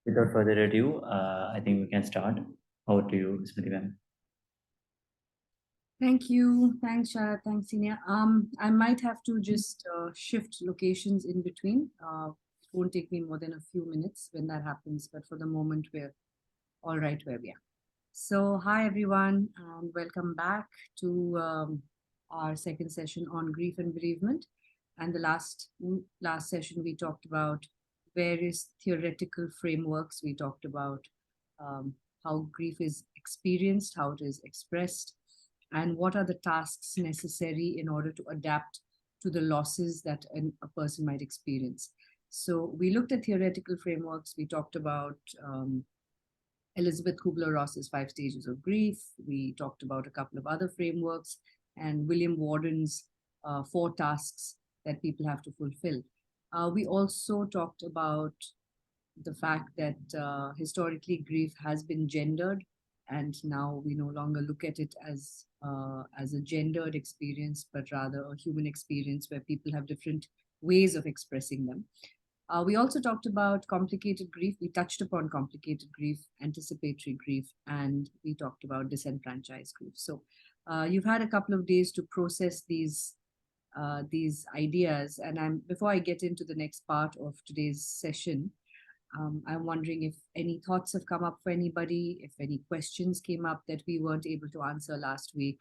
Without further ado, I think we can start. Over to you, Smriti ma'am. Thank you. Thanks, Shara. Thanks, Senior. I might have to just shift locations in between. It won't take me more than a few minutes when that happens, but for the moment, we're all right where we are. So, hi everyone, and welcome back to our second session on grief and bereavement. And the last session, we talked about various theoretical frameworks. We talked about how grief is experienced, how it is expressed, and what are the tasks necessary in order to adapt to the losses that a person might experience. So we looked at theoretical frameworks. We talked about Elizabeth Kubler-Ross's 5 stages of grief. We talked about a couple of other frameworks and William Warden's 4 tasks that people have to fulfill. We also talked about the fact that historically grief has been gendered, and now we no longer look at it as a gendered experience, but rather a human experience where people have different ways of expressing them. We also talked about complicated grief. We touched upon complicated grief, anticipatory grief, and we talked about disenfranchised grief. So you've had a couple of days to process these ideas. And before I get into the next part of today's session, I'm wondering if any thoughts have come up for anybody, if any questions came up that we weren't able to answer last week,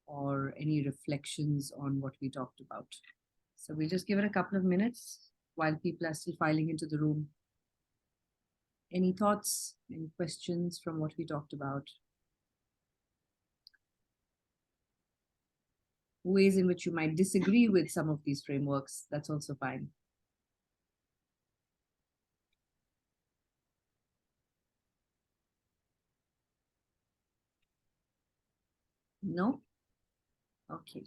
or any reflections on what we talked about. So we'll just give it a couple of minutes while people are still filing into the room. Any thoughts, any questions from what we talked about? Ways in which you might disagree with some of these frameworks, that's also fine. No? Okay.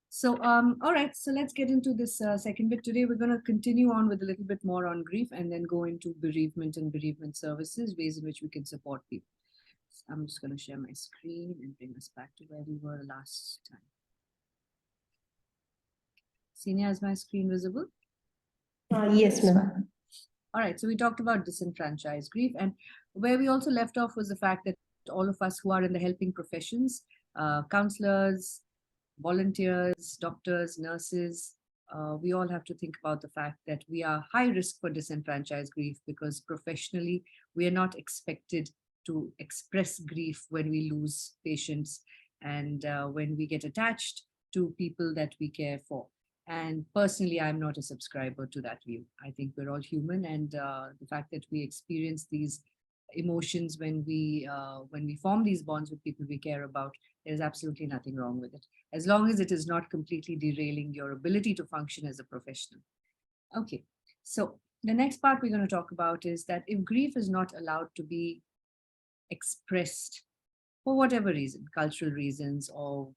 So, all right, so let's get into this second bit. Today, we're going to continue on with a little bit more on grief and then go into bereavement and bereavement services, ways in which we can support people. So I'm just going to share my screen and bring us back to where we were last time. Senior, is my screen visible? Yes, ma'am. All right, so we talked about disenfranchised grief, and where we also left off was the fact that all of us who are in the helping professions, counselors, volunteers, doctors, nurses, we all have to think about the fact that we are high risk for disenfranchised grief because professionally we are not expected to express grief when we lose patients and when we get attached to people that we care for. And personally, I'm not a subscriber to that view. I think we're all human, and the fact that we experience these emotions when we form these bonds with people we care about, there's absolutely nothing wrong with it, as long as it is not completely derailing your ability to function as a professional. Okay, so the next part we're going to talk about is that if grief is not allowed to be expressed for whatever reason, cultural reasons, or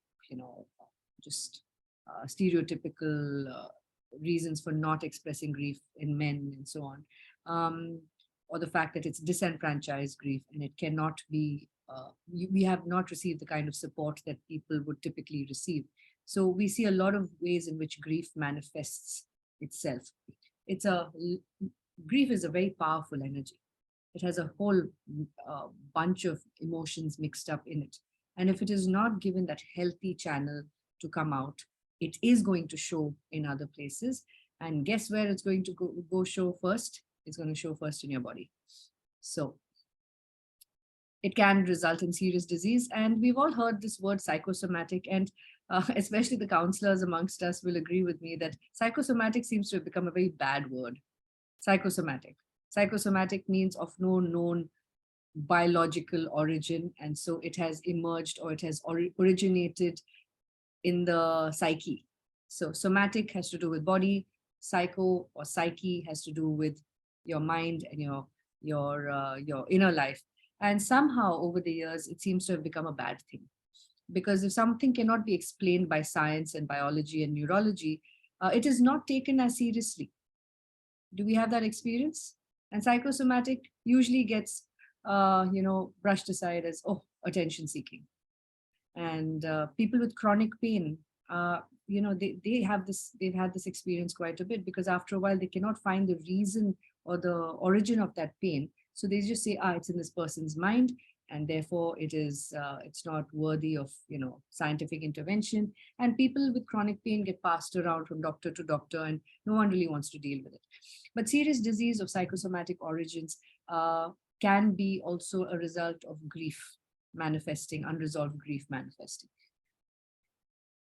just stereotypical reasons for not expressing grief in men and so on, or the fact that it's disenfranchised grief and it cannot be, we have not received the kind of support that people would typically receive. So we see a lot of ways in which grief manifests itself. Grief is a very powerful energy. It has a whole bunch of emotions mixed up in it. And if it is not given that healthy channel to come out, it is going to show in other places. And guess where it's going to go show first? It's going to show first in your body. So it can result in serious disease. And we've all heard this word psychosomatic, and especially the counselors amongst us will agree with me that psychosomatic seems to have become a very bad word. Psychosomatic. Psychosomatic means of no known biological origin. And so it has emerged, or it has originated in the psyche. So somatic has to do with body, psycho or psyche has to do with your mind and your inner life. And somehow over the years, it seems to have become a bad thing. Because if something cannot be explained by science and biology and neurology, it is not taken as seriously. Do we have that experience? And psychosomatic usually gets, brushed aside as, oh, attention seeking. And people with chronic pain, they've had this experience quite a bit, because after a while they cannot find the reason or the origin of that pain. So they just say, it's in this person's mind, and therefore it's not worthy of, scientific intervention. And people with chronic pain get passed around from doctor to doctor, and no one really wants to deal with it. But serious disease of psychosomatic origins can be also a result of grief manifesting, unresolved grief manifesting.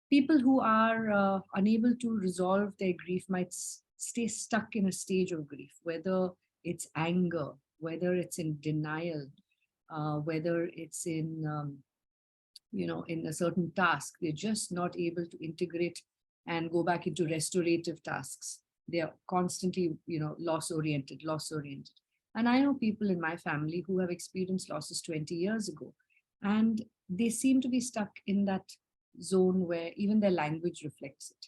People who are unable to resolve their grief might stay stuck in a stage of grief, whether it's anger, whether it's in denial, whether it's in, in a certain task. They're just not able to integrate and go back into restorative tasks. They are constantly, loss-oriented. And I know people in my family who have experienced losses 20 years ago, and they seem to be stuck in that zone where even their language reflects it.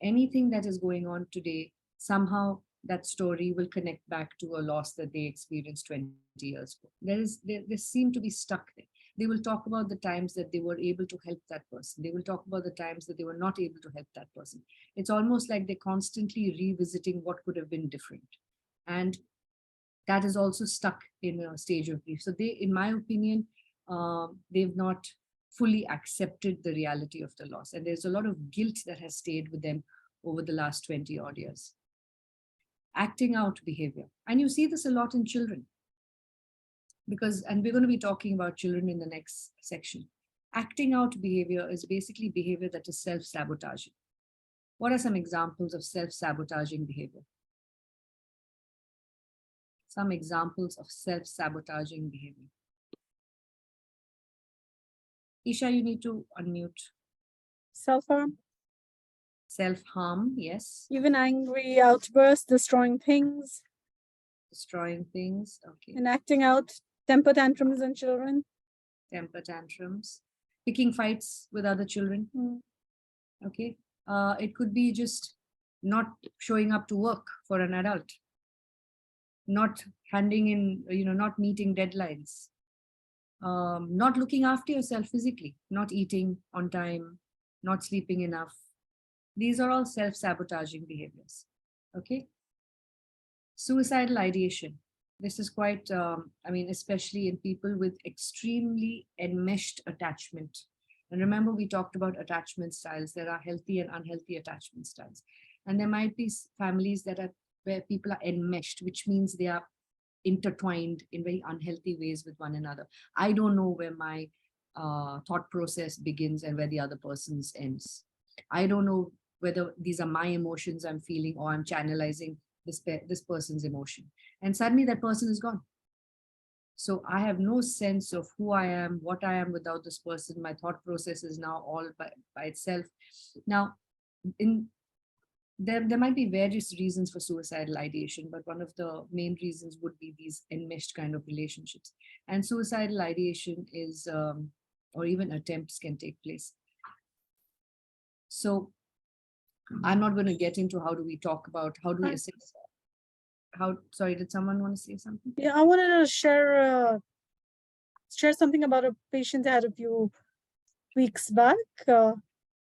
Anything that is going on today, somehow that story will connect back to a loss that they experienced 20 years ago. They seem to be stuck there. They will talk about the times that they were able to help that person. They will talk about the times that they were not able to help that person. It's almost like they're constantly revisiting what could have been different. And that is also stuck in a stage of grief. So they, in my opinion, they've not fully accepted the reality of the loss. And there's a lot of guilt that has stayed with them over the last 20 odd years. Acting out behavior. And you see this a lot in children. And we're going to be talking about children in the next section. Acting out behavior is basically behavior that is self-sabotaging. What are some examples of self-sabotaging behavior? Some examples of self-sabotaging behavior. Isha, you need to unmute. Self-harm. Self-harm, yes. Even angry outbursts, destroying things. Destroying things, okay. And acting out temper tantrums in children. Temper tantrums. Picking fights with other children. Okay. It could be just not showing up to work for an adult. Not handing in, not meeting deadlines. Not looking after yourself physically, not eating on time, not sleeping enough. These are all self-sabotaging behaviors, okay? Suicidal ideation. This is quite, especially in people with extremely enmeshed attachment. And remember, we talked about attachment styles. There are healthy and unhealthy attachment styles. And there might be families where people are enmeshed, which means they are intertwined in very unhealthy ways with one another. I don't know where my thought process begins and where the other person's ends. I don't know whether these are my emotions I'm feeling or I'm channelizing this person's emotion. And suddenly that person is gone. So I have no sense of who I am, what I am without this person. My thought process is now all by itself. Now, there might be various reasons for suicidal ideation, but one of the main reasons would be these enmeshed kind of relationships. And suicidal ideation is, or even attempts can take place. So I'm not going to get into how do we assess. Sorry, did someone want to say something? Yeah, I wanted to share something about a patient I had a few weeks back.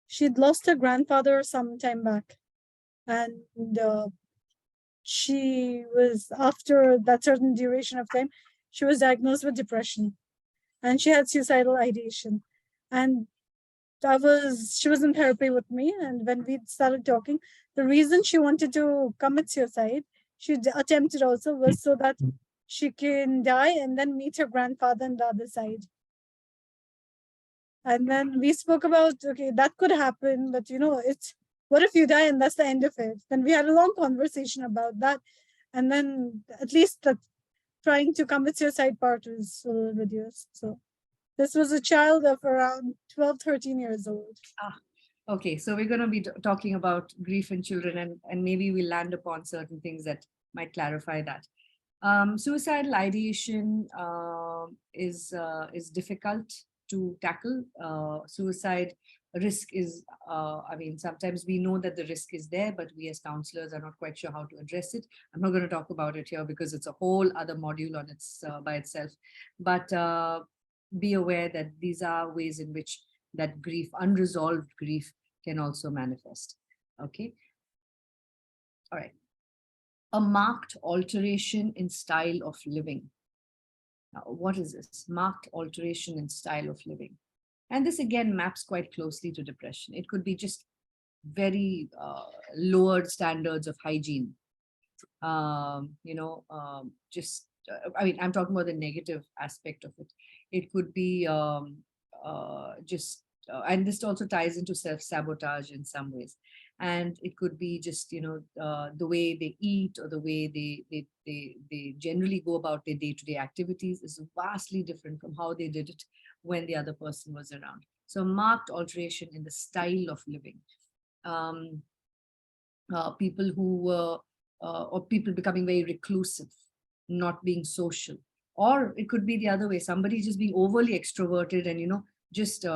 She'd lost her grandfather some time back. And she was, after that certain duration of time, she was diagnosed with depression. And she had suicidal ideation. And she was in therapy with me. And when we started talking, the reason she wanted to commit suicide, she attempted also, was so that she can die and then meet her grandfather on the other side. And then we spoke about, okay, that could happen, but what if you die and that's the end of it? Then we had a long conversation about that. And then at least the trying to commit suicide part was a little reduced. So this was a child of around 12, 13 years old. Okay, so we're going to be talking about grief in children, and maybe we'll land upon certain things that might clarify that. Suicidal ideation is difficult to tackle. Suicide risk is, sometimes we know that the risk is there, but we as counselors are not quite sure how to address it. I'm not going to talk about it here because it's a whole other module on by itself. But be aware that these are ways in which that grief, unresolved grief, can also manifest. Okay. All right. A marked alteration in style of living. Now, what is this? Marked alteration in style of living. And this again maps quite closely to depression. It could be just very lowered standards of hygiene. I mean, I'm talking about the negative aspect of it. It could be and this also ties into self-sabotage in some ways. And it could be just, the way they eat or the way they generally go about their day-to-day activities is vastly different from how they did it when the other person was around. So marked alteration in the style of living. People who were, or people becoming very reclusive, not being social. Or it could be the other way, somebody just being overly extroverted and, just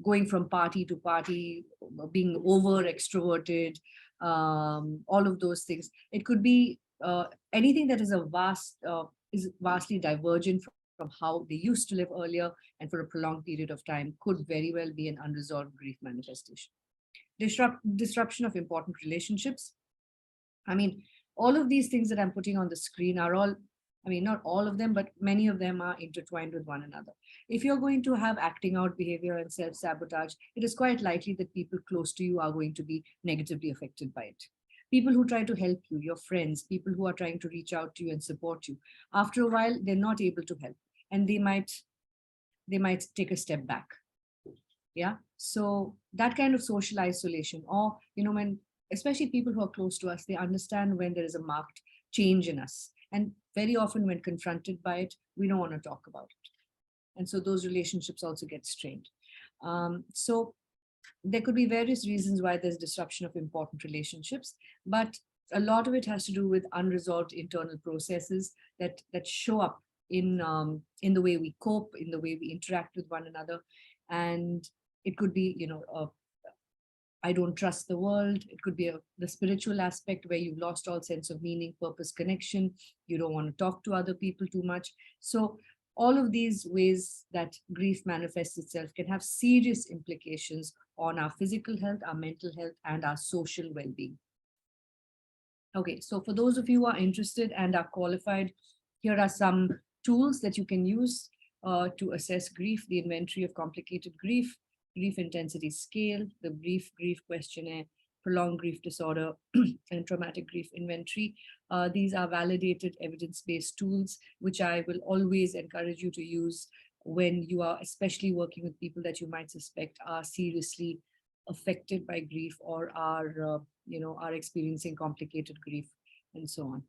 going from party to party, being over extroverted, all of those things. It could be anything that is is vastly divergent from how they used to live earlier and for a prolonged period of time could very well be an unresolved grief manifestation. Disruption of important relationships. I mean, all of these things that I'm putting on the screen are all, I mean, not all of them, but many of them are intertwined with one another. If you're going to have acting out behavior and self-sabotage, it is quite likely that people close to you are going to be negatively affected by it. People who try to help you, your friends, people who are trying to reach out to you and support you, after a while, they're not able to help and they might take a step back. Yeah. So that kind of social isolation, or, when, especially people who are close to us, they understand when there is a marked change in us. And very often when confronted by it, we don't want to talk about it. And so those relationships also get strained. So there could be various reasons why there's disruption of important relationships, but a lot of it has to do with unresolved internal processes that show up in the way we cope, in the way we interact with one another. And it could be, I don't trust the world. It could be the spiritual aspect where you've lost all sense of meaning, purpose, connection. You don't want to talk to other people too much. So all of these ways that grief manifests itself can have serious implications on our physical health, our mental health, and our social well-being. Okay, so for those of you who are interested and are qualified, here are some tools that you can use to assess grief: the inventory of complicated grief, grief intensity scale, the brief grief questionnaire, prolonged grief disorder, and traumatic grief inventory. These are validated evidence-based tools, which I will always encourage you to use when you are especially working with people that you might suspect are seriously affected by grief or are, are experiencing complicated grief and so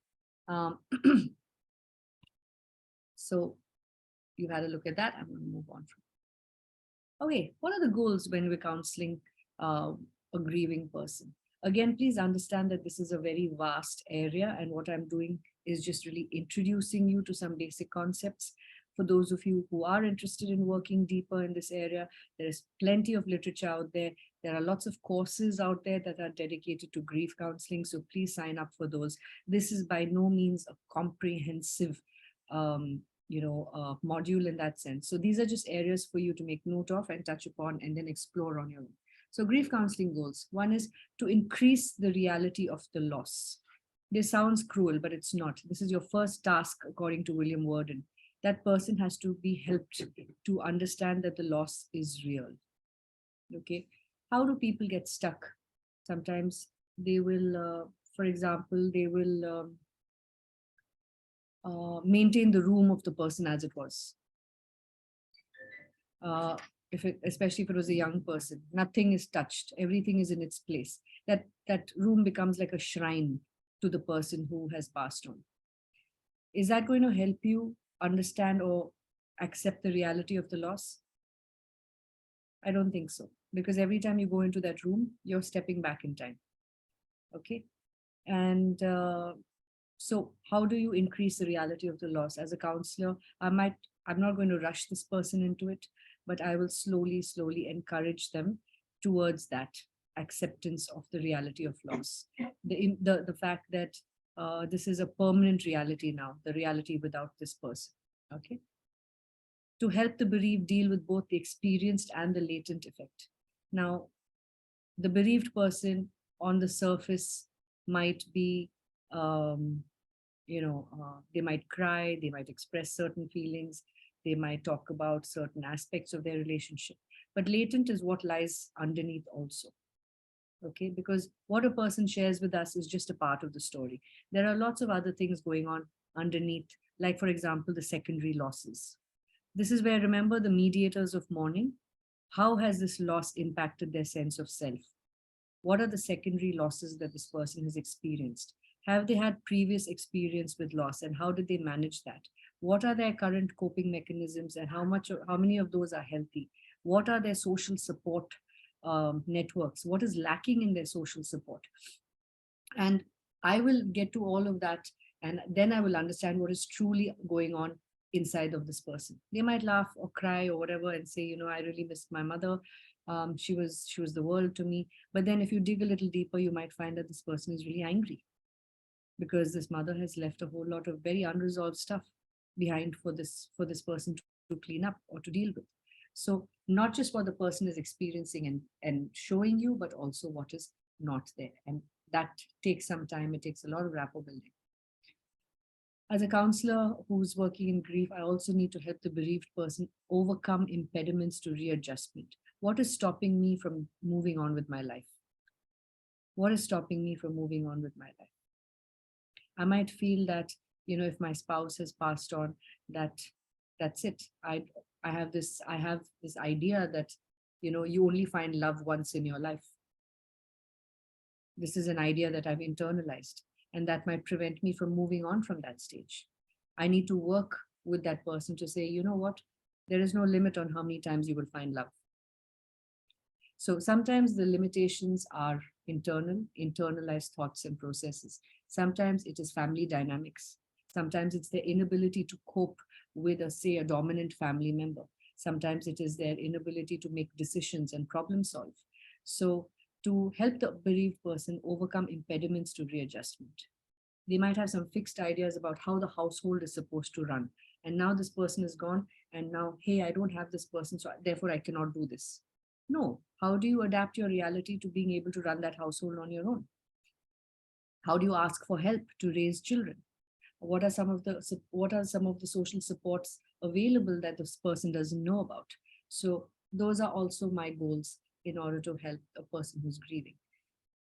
on. So you had a look at that. I'm going to move on from. Okay, what are the goals when we're counseling a grieving person? Again, please understand that this is a very vast area, and what I'm doing is just really introducing you to some basic concepts. For those of you who are interested in working deeper in this area, there is plenty of literature out there. There are lots of courses out there that are dedicated to grief counseling, so please sign up for those. This is by no means a comprehensive module in that sense. So these are just areas for you to make note of and touch upon and then explore on your own. So grief counseling goals. One is to increase the reality of the loss. This sounds cruel, but it's not. This is your first task, according to William Worden. That person has to be helped to understand that the loss is real. Okay. How do people get stuck? Sometimes they will, for example, they will maintain the room of the person as it was. Especially if it was a young person, nothing is touched, everything is in its place. That room becomes like a shrine to the person who has passed on. Is that going to help you understand or accept the reality of the loss? I don't think so, because every time you go into that room, you're stepping back in time. Okay. And so how do you increase the reality of the loss? As a counselor, I'm not going to rush this person into it, but I will slowly encourage them towards that acceptance of the reality of loss. The fact that this is a permanent reality now, the reality without this person. Okay. To help the bereaved deal with both the experienced and the latent effect. Now, The bereaved person on the surface might be, they might cry, they might express certain feelings, they might talk about certain aspects of their relationship. But latent is what lies underneath also. Okay, because what a person shares with us is just a part of the story. There are lots of other things going on underneath, like, for example, the secondary losses. This is where, remember, the mediators of mourning. How has this loss impacted their sense of self? What are the secondary losses that this person has experienced? Have they had previous experience with loss, and how did they manage that? What are their current coping mechanisms, and how many of those are healthy? What are their social support networks? What is lacking in their social support? And I will get to all of that, and then I will understand what is truly going on inside of this person. They might laugh or cry or whatever and say, I really missed my mother. She was the world to me. But then if you dig a little deeper, you might find that this person is really angry because this mother has left a whole lot of very unresolved stuff behind for this person to clean up or to deal with. So not just what the person is experiencing and showing you, but also what is not there. And that takes some time. It takes a lot of rapport building. As a counselor who's working in grief, I also need to help the bereaved person overcome impediments to readjustment. What is stopping me from moving on with my life? What is stopping me from moving on with my life? I might feel that, if my spouse has passed on, that's it. I have this idea that, you only find love once in your life. This is an idea that I've internalized, and that might prevent me from moving on from that stage. I need to work with that person to say, you know what, there is no limit on how many times you will find love. So sometimes the limitations are internalized thoughts and processes. Sometimes it is family dynamics. Sometimes it's their inability to cope with, say, a dominant family member. Sometimes it is their inability to make decisions and problem solve. So to help the bereaved person overcome impediments to readjustment, they might have some fixed ideas about how the household is supposed to run. And now this person is gone, and now, hey, I don't have this person, so therefore I cannot do this. No. How do you adapt your reality to being able to run that household on your own? How do you ask for help to raise children? What are some of the social supports available that this person doesn't know about? So those are also my goals in order to help a person who's grieving.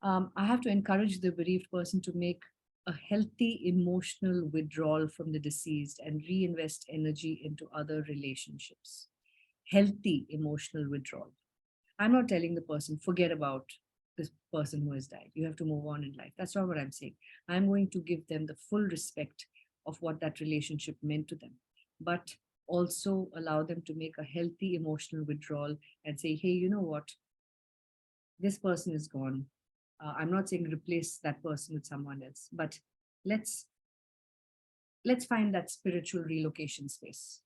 I have to encourage the bereaved person to make a healthy emotional withdrawal from the deceased and reinvest energy into other relationships. Healthy emotional withdrawal. I'm not telling the person, forget about this person who has died. You have to move on in life. That's not what I'm saying. I'm going to give them the full respect of what that relationship meant to them, but also allow them to make a healthy emotional withdrawal and say, hey, you know what? This person is gone. I'm not saying replace that person with someone else, but let's find that spiritual relocation space.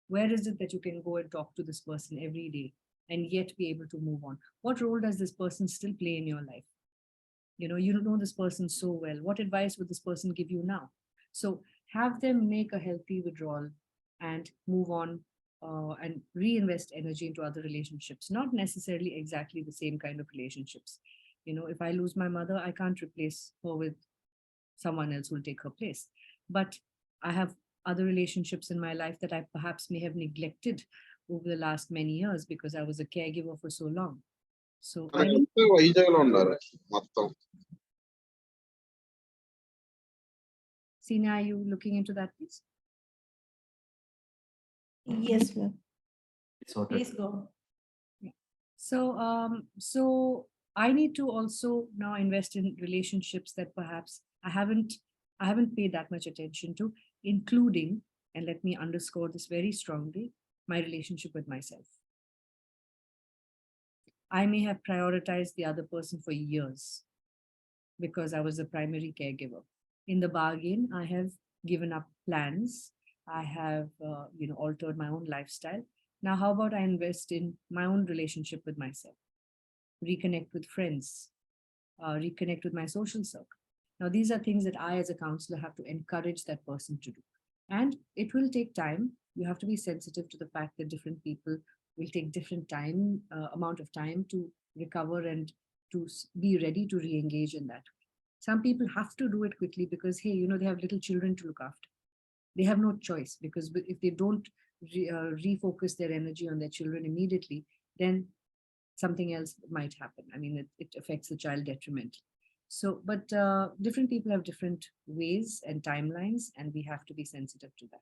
Where is it that you can go and talk to this person every day and yet be able to move on? What role does this person still play in your life? You don't know this person so well. What advice would this person give you now? So have them make a healthy withdrawal and move on and reinvest energy into other relationships, not necessarily exactly the same kind of relationships. If I lose my mother, I can't replace her with someone else who will take her place. But I have other relationships in my life that I perhaps may have neglected over the last many years because I was a caregiver for so long. So Sina, are you looking into that, please? Yes, ma'am. Sorted. Please go. Yeah. So I need to also now invest in relationships that perhaps I haven't paid that much attention to, including, and let me underscore this very strongly, my relationship with myself. I may have prioritized the other person for years because I was the primary caregiver. In the bargain, I have given up plans. I have, altered my own lifestyle. Now, how about I invest in my own relationship with myself, reconnect with friends, reconnect with my social circle. Now, these are things that I, as a counselor, have to encourage that person to do. And it will take time. You have to be sensitive to the fact that different people will take different amount of time to recover and to be ready to re-engage in that. Some people have to do it quickly because, hey, you know, they have little children to look after. They have no choice, because if they don't refocus their energy on their children immediately, then something else might happen. I mean, it affects the child detrimentally. So, but different people have different ways and timelines, and we have to be sensitive to that.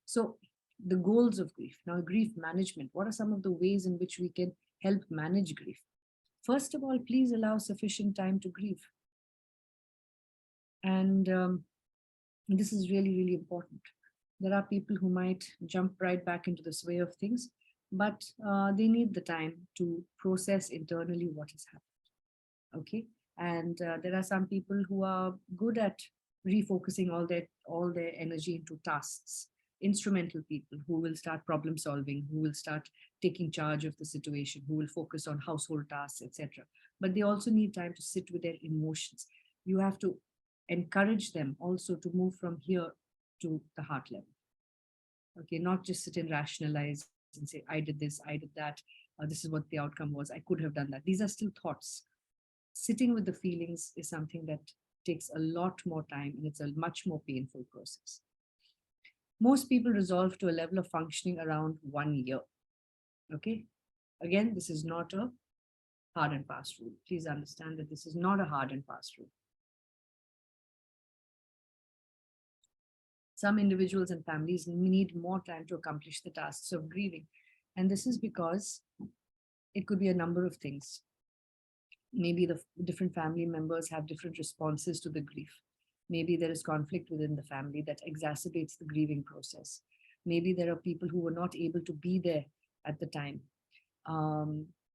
So the goals of grief. Now, grief management. What are some of the ways in which we can help manage grief? First of all, please allow sufficient time to grieve. And this is really, really important. There are people who might jump right back into the sway of things, but they need the time to process internally what has happened. Okay. And there are some people who are good at refocusing all their energy into tasks. Instrumental people who will start problem solving, who will start taking charge of the situation, who will focus on household tasks, etc. But they also need time to sit with their emotions. You have to encourage them also to move from here to the heart level. Okay, not just sit and rationalize and say, I did this, I did that, this is what the outcome was, I could have done that. These are still thoughts. Sitting with the feelings is something that takes a lot more time, and it's a much more painful process. Most people resolve to a level of functioning around 1 year. Okay, again, this is not a hard and fast rule. Please understand that this is not a hard and fast rule. Some individuals and families need more time to accomplish the tasks of grieving. And this is because it could be a number of things. Maybe the different family members have different responses to the grief. Maybe there is conflict within the family that exacerbates the grieving process. Maybe there are people who were not able to be there at the time.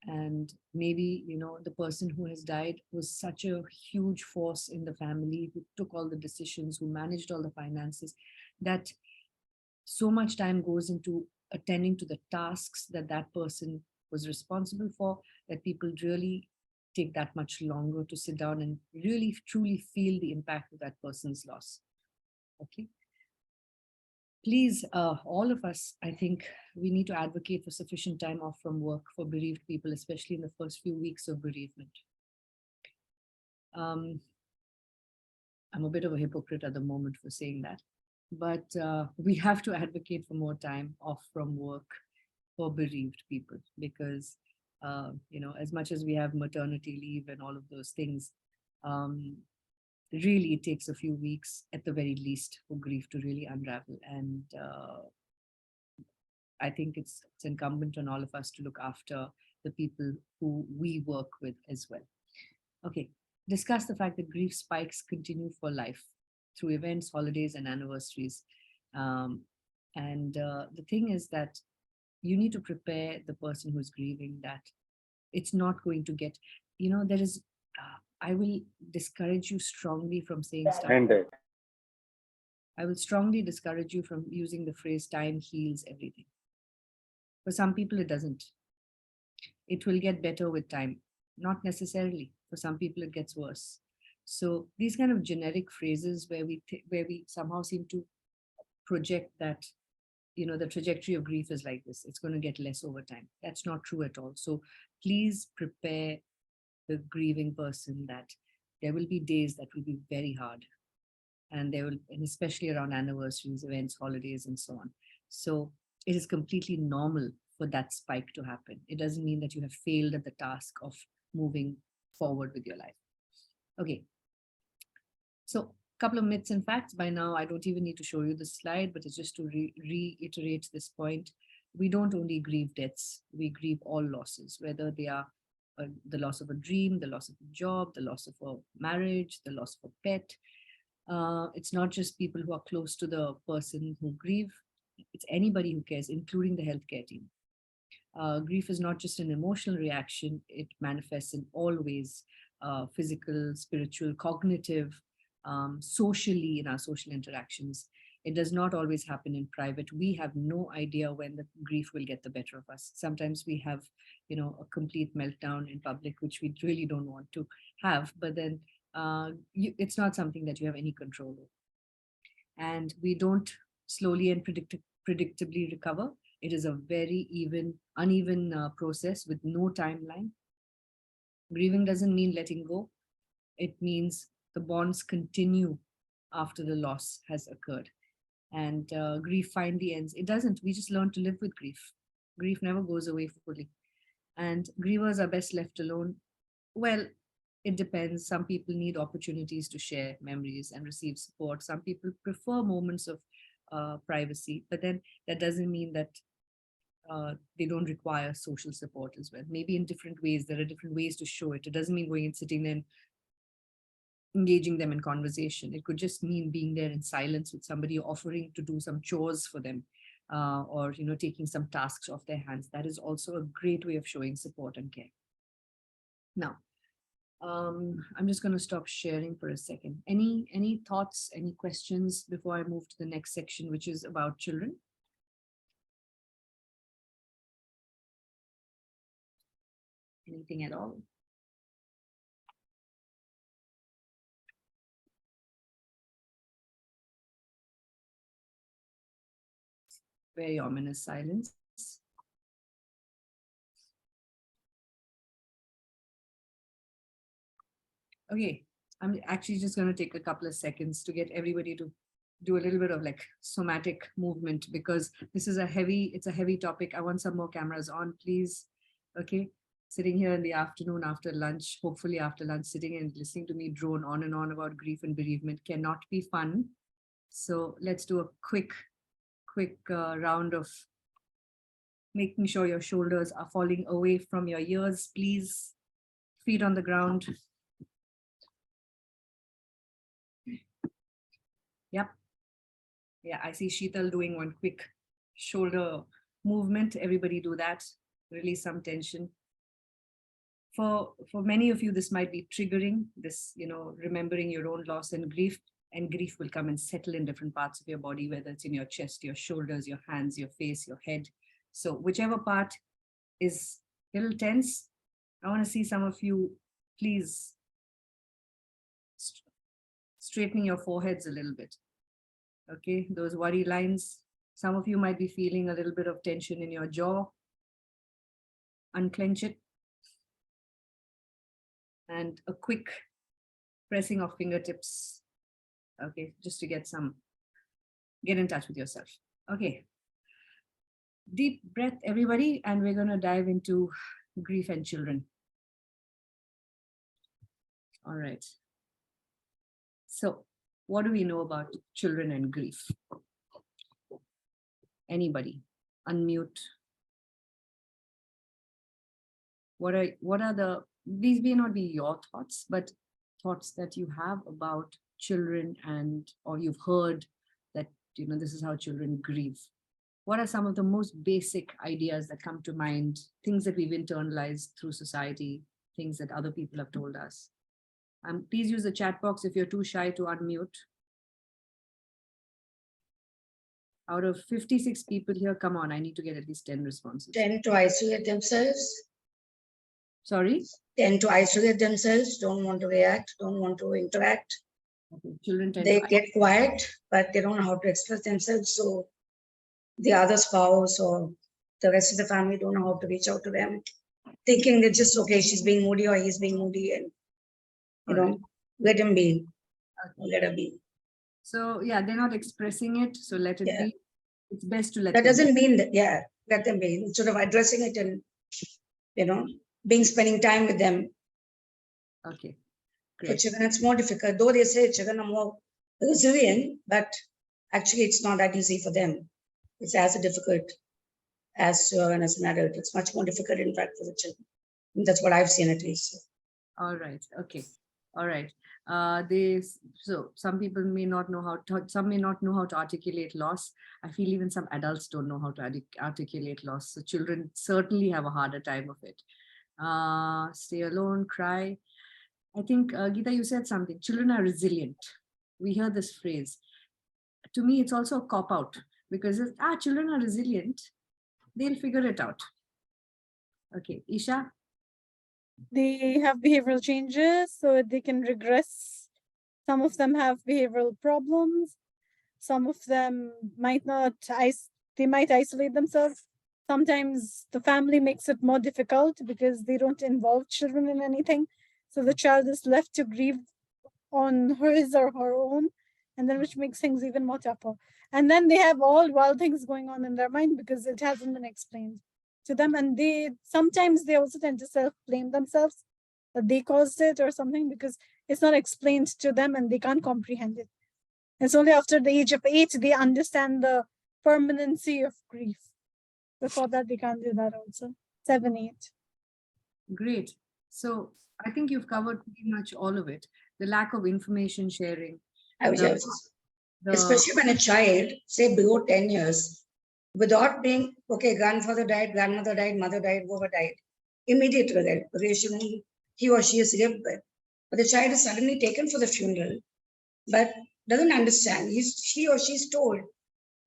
And maybe, you know, the person who has died was such a huge force in the family, who took all the decisions, who managed all the finances, that so much time goes into attending to the tasks that that person was responsible for, that people really take that much longer to sit down and really truly feel the impact of that person's loss. Okay. Please, all of us, I think we need to advocate for sufficient time off from work for bereaved people, especially in the first few weeks of bereavement. I'm a bit of a hypocrite at the moment for saying that, but we have to advocate for more time off from work for bereaved people, because, you know, as much as we have maternity leave and all of those things, really it takes a few weeks at the very least for grief to really unravel. And I think it's incumbent on all of us to look after the people who we work with as well. Okay, discuss the fact that grief spikes continue for life through events, holidays, and anniversaries. The thing is that you need to prepare the person who's grieving that it's not going to get, you know, there is, I will discourage you strongly from saying stuff. I will strongly discourage you from using the phrase time heals everything. For some people, it doesn't. It will get better with time. Not necessarily. For some people, it gets worse. So these kind of generic phrases where we somehow seem to project that, you know, the trajectory of grief is like this, it's going to get less over time. That's not true at all. So please prepare the grieving person that there will be days that will be very hard, and especially around anniversaries, events, holidays, and so on. So it is completely normal for that spike to happen. It doesn't mean that you have failed at the task of moving forward with your life. Okay. So a couple of myths and facts. By now, I don't even need to show you the slide, but it's just to reiterate this point. We don't only grieve deaths, we grieve all losses, whether they are the loss of a dream, the loss of a job, the loss of a marriage, the loss of a pet. It's not just people who are close to the person who grieve, it's anybody who cares, including the healthcare team. Grief is not just an emotional reaction, it manifests in all ways, physical, spiritual, cognitive, socially, in our social interactions. It does not always happen in private. We have no idea when the grief will get the better of us. Sometimes we have, you know, a complete meltdown in public, which we really don't want to have, but then it's not something that you have any control over. And we don't slowly and predictably recover. It is a very uneven process with no timeline. Grieving doesn't mean letting go. It means the bonds continue after the loss has occurred. And grief finally ends. It doesn't. We just learn to live with grief. Grief never goes away fully. And grievers are best left alone. Well, it depends. Some people need opportunities to share memories and receive support. Some people prefer moments of privacy, but then that doesn't mean that they don't require social support as well. Maybe in different ways. There are different ways to show it. It doesn't mean going and sitting there and engaging them in conversation. It could just mean being there in silence with somebody, offering to do some chores for them, or taking some tasks off their hands. That is also a great way of showing support and care. Now, I'm just going to stop sharing for a second. Any thoughts, any questions before I move to the next section, which is about children? Anything at all? Very ominous silence. Okay, I'm actually just going to take a couple of seconds to get everybody to do a little bit of like somatic movement, because this is it's a heavy topic. I want some more cameras on, please. Okay, sitting here in the afternoon after lunch, hopefully after lunch, sitting and listening to me drone on and on about grief and bereavement cannot be fun. So let's do a quick round of making sure your shoulders are falling away from your ears, please. Feet on the ground. Yep. Yeah, I see Sheetal doing one quick shoulder movement. Everybody do that. Release some tension. For many of you, this might be triggering, this, remembering your own loss and grief will come and settle in different parts of your body, whether it's in your chest, your shoulders, your hands, your face, your head. So whichever part is a little tense, I want to see some of you, please, straightening your foreheads a little bit. Okay, those worry lines. Some of you might be feeling a little bit of tension in your jaw. Unclench it. And a quick pressing of fingertips. Okay, just to get in touch with yourself. Okay. Deep breath, everybody, and we're going to dive into grief and children. All right. So, what do we know about children and grief? Anybody? Unmute. What are these may not be your thoughts, but thoughts that you have about children, or you've heard that, this is how children grieve. What are some of the most basic ideas that come to mind, things that we've internalized through society, things that other people have told us? Please use the chat box if you're too shy to unmute. Out of 56 people here, come on, I need to get at least 10 responses. 10 to isolate themselves. Sorry? 10 to isolate themselves, don't want to react, don't want to interact. Okay. Children tend They to get quiet, but they don't know how to express themselves. So the other spouse or the rest of the family don't know how to reach out to them, thinking that just, okay, she's being moody or he's being moody, and let him be, let her be. So yeah, they're not expressing it, so let it be. It's best to let that them doesn't mean that, let them be, instead of addressing it and spending time with them. Okay, For great. children, it's more difficult, though they say children are more resilient, but actually it's not that easy for them. It's as difficult as an adult. It's much more difficult, in fact, for the children. That's what I've seen, at least. All right. Okay. All right. So some people may not know some may not know how to articulate loss. I feel even some adults don't know how to articulate loss. So children certainly have a harder time of it. Stay alone, cry. I think, Geeta, you said something. Children are resilient. We hear this phrase. To me, it's also a cop-out, because if children are resilient, they'll figure it out. Okay, Isha? They have behavioral changes, so they can regress. Some of them have behavioral problems. Some of them might not, they might isolate themselves. Sometimes the family makes it more difficult because they don't involve children in anything. So the child is left to grieve on his or her own, and then which makes things even more tougher. And then they have all wild things going on in their mind because it hasn't been explained to them. And they sometimes they also tend to self-blame themselves that they caused it or something because it's not explained to them and they can't comprehend it. It's only after the age of 8 they understand the permanency of grief. Before that, they can't do that also. 7, 8. Great. So I think you've covered pretty much all of it. The lack of information sharing. I was the- just, the- especially when a child, say below 10 years, without being, okay, grandfather died, grandmother died, mother died, whoever died, immediate relation he or she has lived with. But the child is suddenly taken for the funeral, but doesn't understand. He or she is told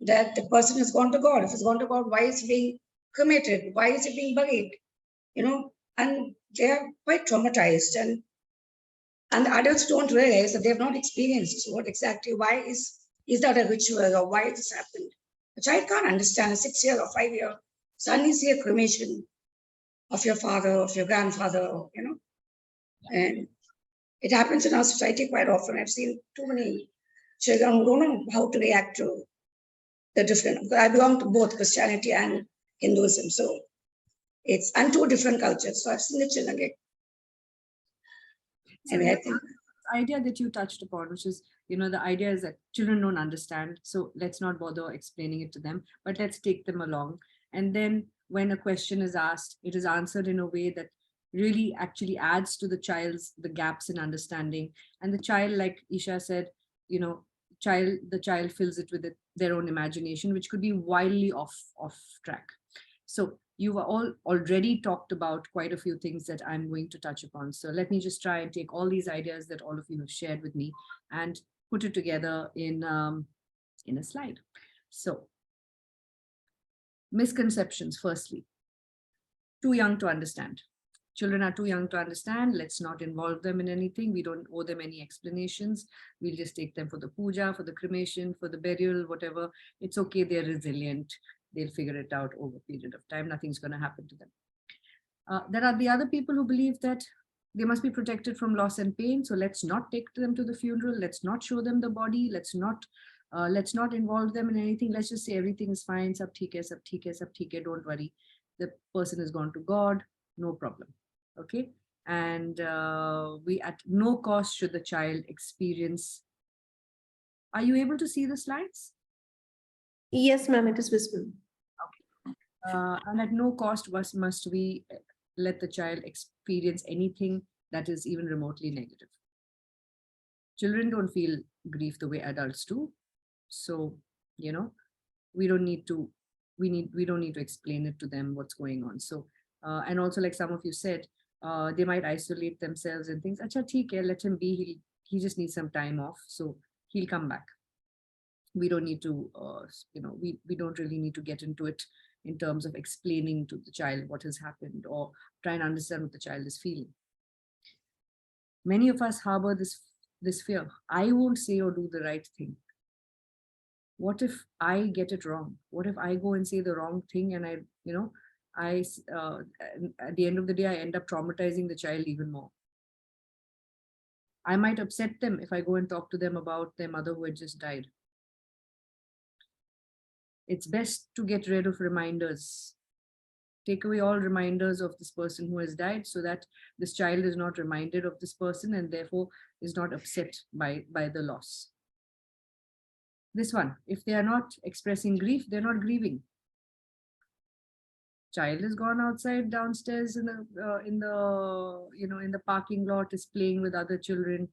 that the person has gone to God. If it's gone to God, why is he being cremated? Why is he being buried? And they are quite traumatized. And the adults don't realize that they have not experienced what exactly, why is that a ritual or why this happened? A child can't understand. A 6-year or 5-year suddenly see a cremation of your father, of your grandfather, and it happens in our society quite often. I've seen too many children who don't know how to react to the different. I belong to both Christianity and Hinduism, so it's and two different cultures. So I've seen the children get. So I the think idea that you touched upon, which is, the idea is that children don't understand. So let's not bother explaining it to them, but let's take them along. And then when a question is asked, it is answered in a way that really actually adds to the gaps in understanding. And the child, like Isha said, the child fills it with their own imagination, which could be wildly off track. So you've all already talked about quite a few things that I'm going to touch upon. So let me just try and take all these ideas that all of you have shared with me and put it together in a slide. So misconceptions, firstly, too young to understand. Children are too young to understand. Let's not involve them in anything. We don't owe them any explanations. We'll just take them for the puja, for the cremation, for the burial, whatever. It's okay. They're resilient. They'll figure it out over a period of time. Nothing's going to happen to them. There are the other people who believe that they must be protected from loss and pain. So let's not take them to the funeral. Let's not show them the body. Let's not involve them in anything. Let's just say everything is fine. Sab theek hai, sab theek hai, sab theek hai. Don't worry. The person has gone to God. No problem. Okay. And we at no cost should the child experience. Are you able to see the slides? Yes, ma'am, it is visible. And at no cost must we let the child experience anything that is even remotely negative. Children don't feel grief the way adults do. So, we don't need to explain it to them what's going on. So, and also like some of you said, they might isolate themselves and things. Acha, theek hai, let him be. He just needs some time off. So he'll come back. We don't need to, we don't really need to get into it in terms of explaining to the child what has happened or try and understand what the child is feeling. Many of us harbor this fear. I won't say or do the right thing. What if I get it wrong? What if I go and say the wrong thing and at the end of the day, I end up traumatizing the child even more. I might upset them if I go and talk to them about their mother who had just died. It's best to get rid of reminders. Take away all reminders of this person who has died so that this child is not reminded of this person and therefore is not upset by the loss. This one, if they are not expressing grief, they're not grieving. Child has gone outside downstairs in the parking lot, is playing with other children.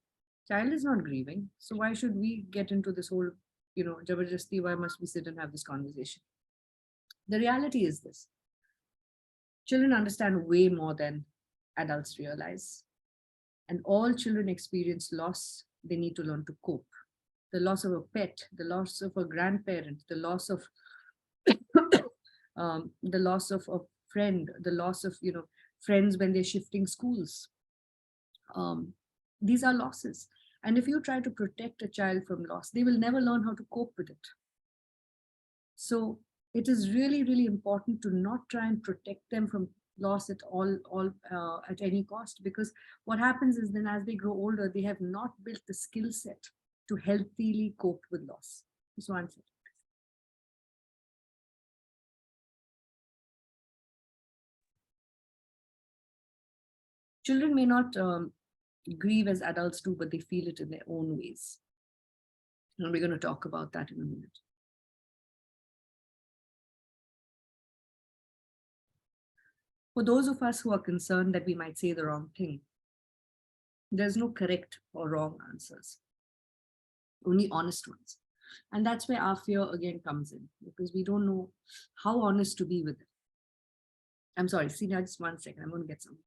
Child is not grieving. So why should we get into this whole, jabardasti, why must we sit and have this conversation? The reality is this. Children understand way more than adults realize. And all children experience loss. They need to learn to cope. The loss of a pet, the loss of a grandparent, the loss of a friend, the loss of friends when they're shifting schools. These are losses. And if you try to protect a child from loss, they will never learn how to cope with it. So it is really, really important to not try and protect them from loss at at any cost, because what happens is then as they grow older, they have not built the skill set to healthily cope with loss. So answer. Children may not grieve as adults do, but they feel it in their own ways. And we're going to talk about that in a minute. For those of us who are concerned that we might say the wrong thing, there's no correct or wrong answers, only honest ones. And that's where our fear again comes in, because we don't know how honest to be with it. I'm sorry, Sina, just 1 second. I'm going to get some.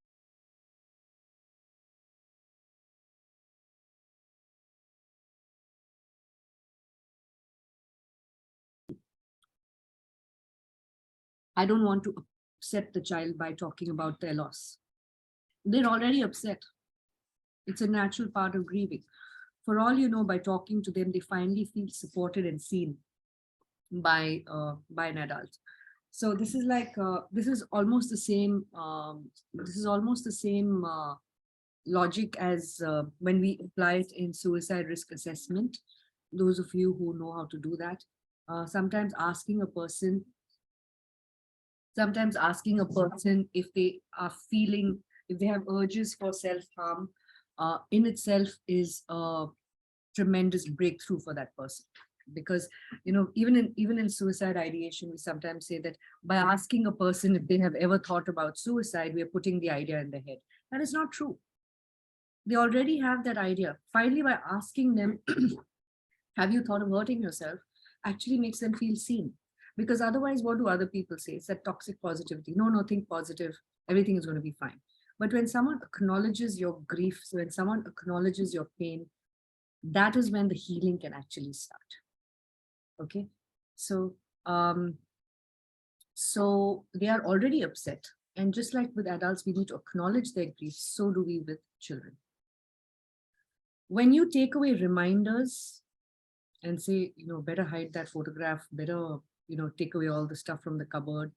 I don't want to upset the child by talking about their loss. They're already upset. It's a natural part of grieving. For all you know, by talking to them, they finally feel supported and seen by an adult. So this is like this is almost the same. Logic as when we apply it in suicide risk assessment. Those of you who know how to do that, sometimes asking a person if they are feeling, if they have urges for self-harm, in itself is a tremendous breakthrough for that person. Because, you know, even in suicide ideation, we sometimes say that by asking a person if they have ever thought about suicide, we are putting the idea in their head. That is not true. They already have that idea. Finally, by asking them, have you thought of hurting yourself, actually makes them feel seen. Because otherwise, what do other people say? It's that toxic positivity. No, think positive. Everything is going to be fine. But when someone acknowledges your grief, so when someone acknowledges your pain, that is when the healing can actually start. Okay, so they are already upset. And just like with adults, we need to acknowledge their grief. So do we with children. When you take away reminders and say, you know, better hide that photograph, better, you know, take away all the stuff from the cupboard,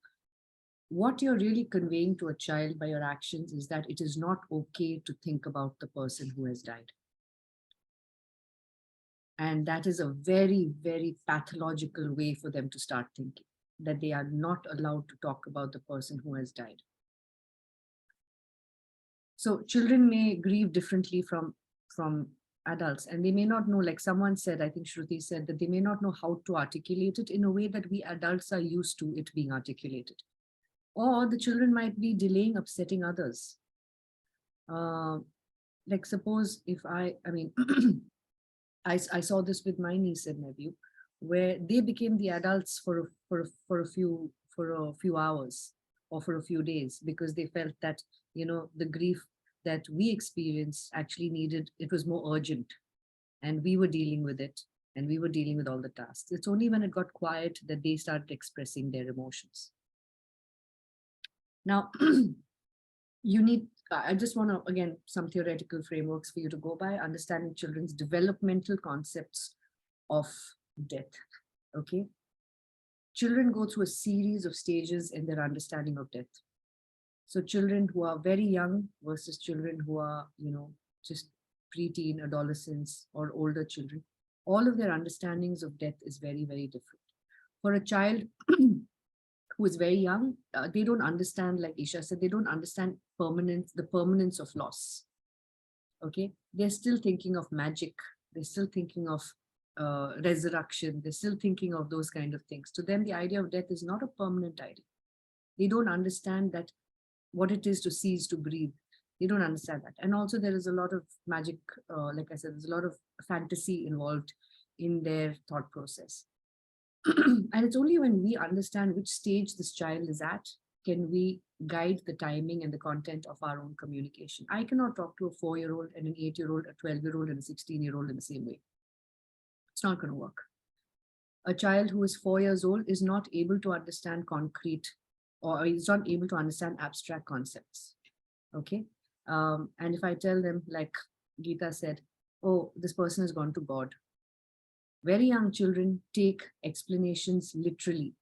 what you're really conveying to a child by your actions is that it is not okay to think about the person who has died. And that is a very, very pathological way for them to start thinking, that they are not allowed to talk about the person who has died. So children may grieve differently from adults, and they may not know, like someone said, I think Shruti said, that they may not know how to articulate it in a way that we adults are used to it being articulated. Or the children might be delaying upsetting others. Like suppose if I mean, I saw this with my niece and nephew, where they became the adults for a few hours or for a few days, because they felt that, you know, the grief that we experienced actually needed, it was more urgent, and we were dealing with it, and we were dealing with all the tasks. It's only when it got quiet that they started expressing their emotions. Now, I just want to, again, some theoretical frameworks for you to go by, understanding children's developmental concepts of death, okay? Children go through a series of stages in their understanding of death. So children who are very young versus children who are, you know, just preteen, adolescents, or older children, all of their understandings of death is very, very different. For a child who is very young, they don't understand, like Isha said, they don't understand the permanence of loss. Okay, they're still thinking of magic. They're still thinking of resurrection. They're still thinking of those kind of things. To them, the idea of death is not a permanent idea. They don't understand that what it is to cease to breathe. They don't understand that. And also there is a lot of magic, like I said, there's a lot of fantasy involved in their thought process. And it's only when we understand which stage this child is at, can we guide the timing and the content of our own communication. I cannot talk to a 4-year-old and an 8-year-old, a 12-year-old and a 16-year-old in the same way. It's not going to work. A child who is 4 years old is not able to understand concrete, or is not able to understand abstract concepts. Okay. And if I tell them, like Geeta said, oh, this person has gone to God. Very young children take explanations literally.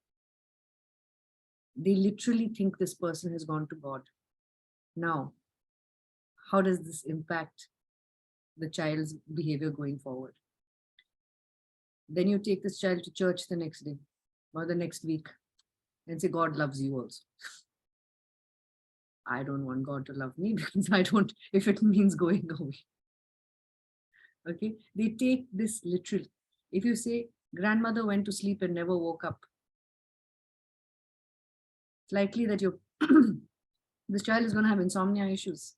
They literally think this person has gone to God. Now, how does this impact the child's behavior going forward? Then you take this child to church the next day or the next week and say, God loves you also. I don't want God to love me because I don't, if it means going away. Okay, they take this literally. If you say, grandmother went to sleep and never woke up, it's likely that your this child is going to have insomnia issues.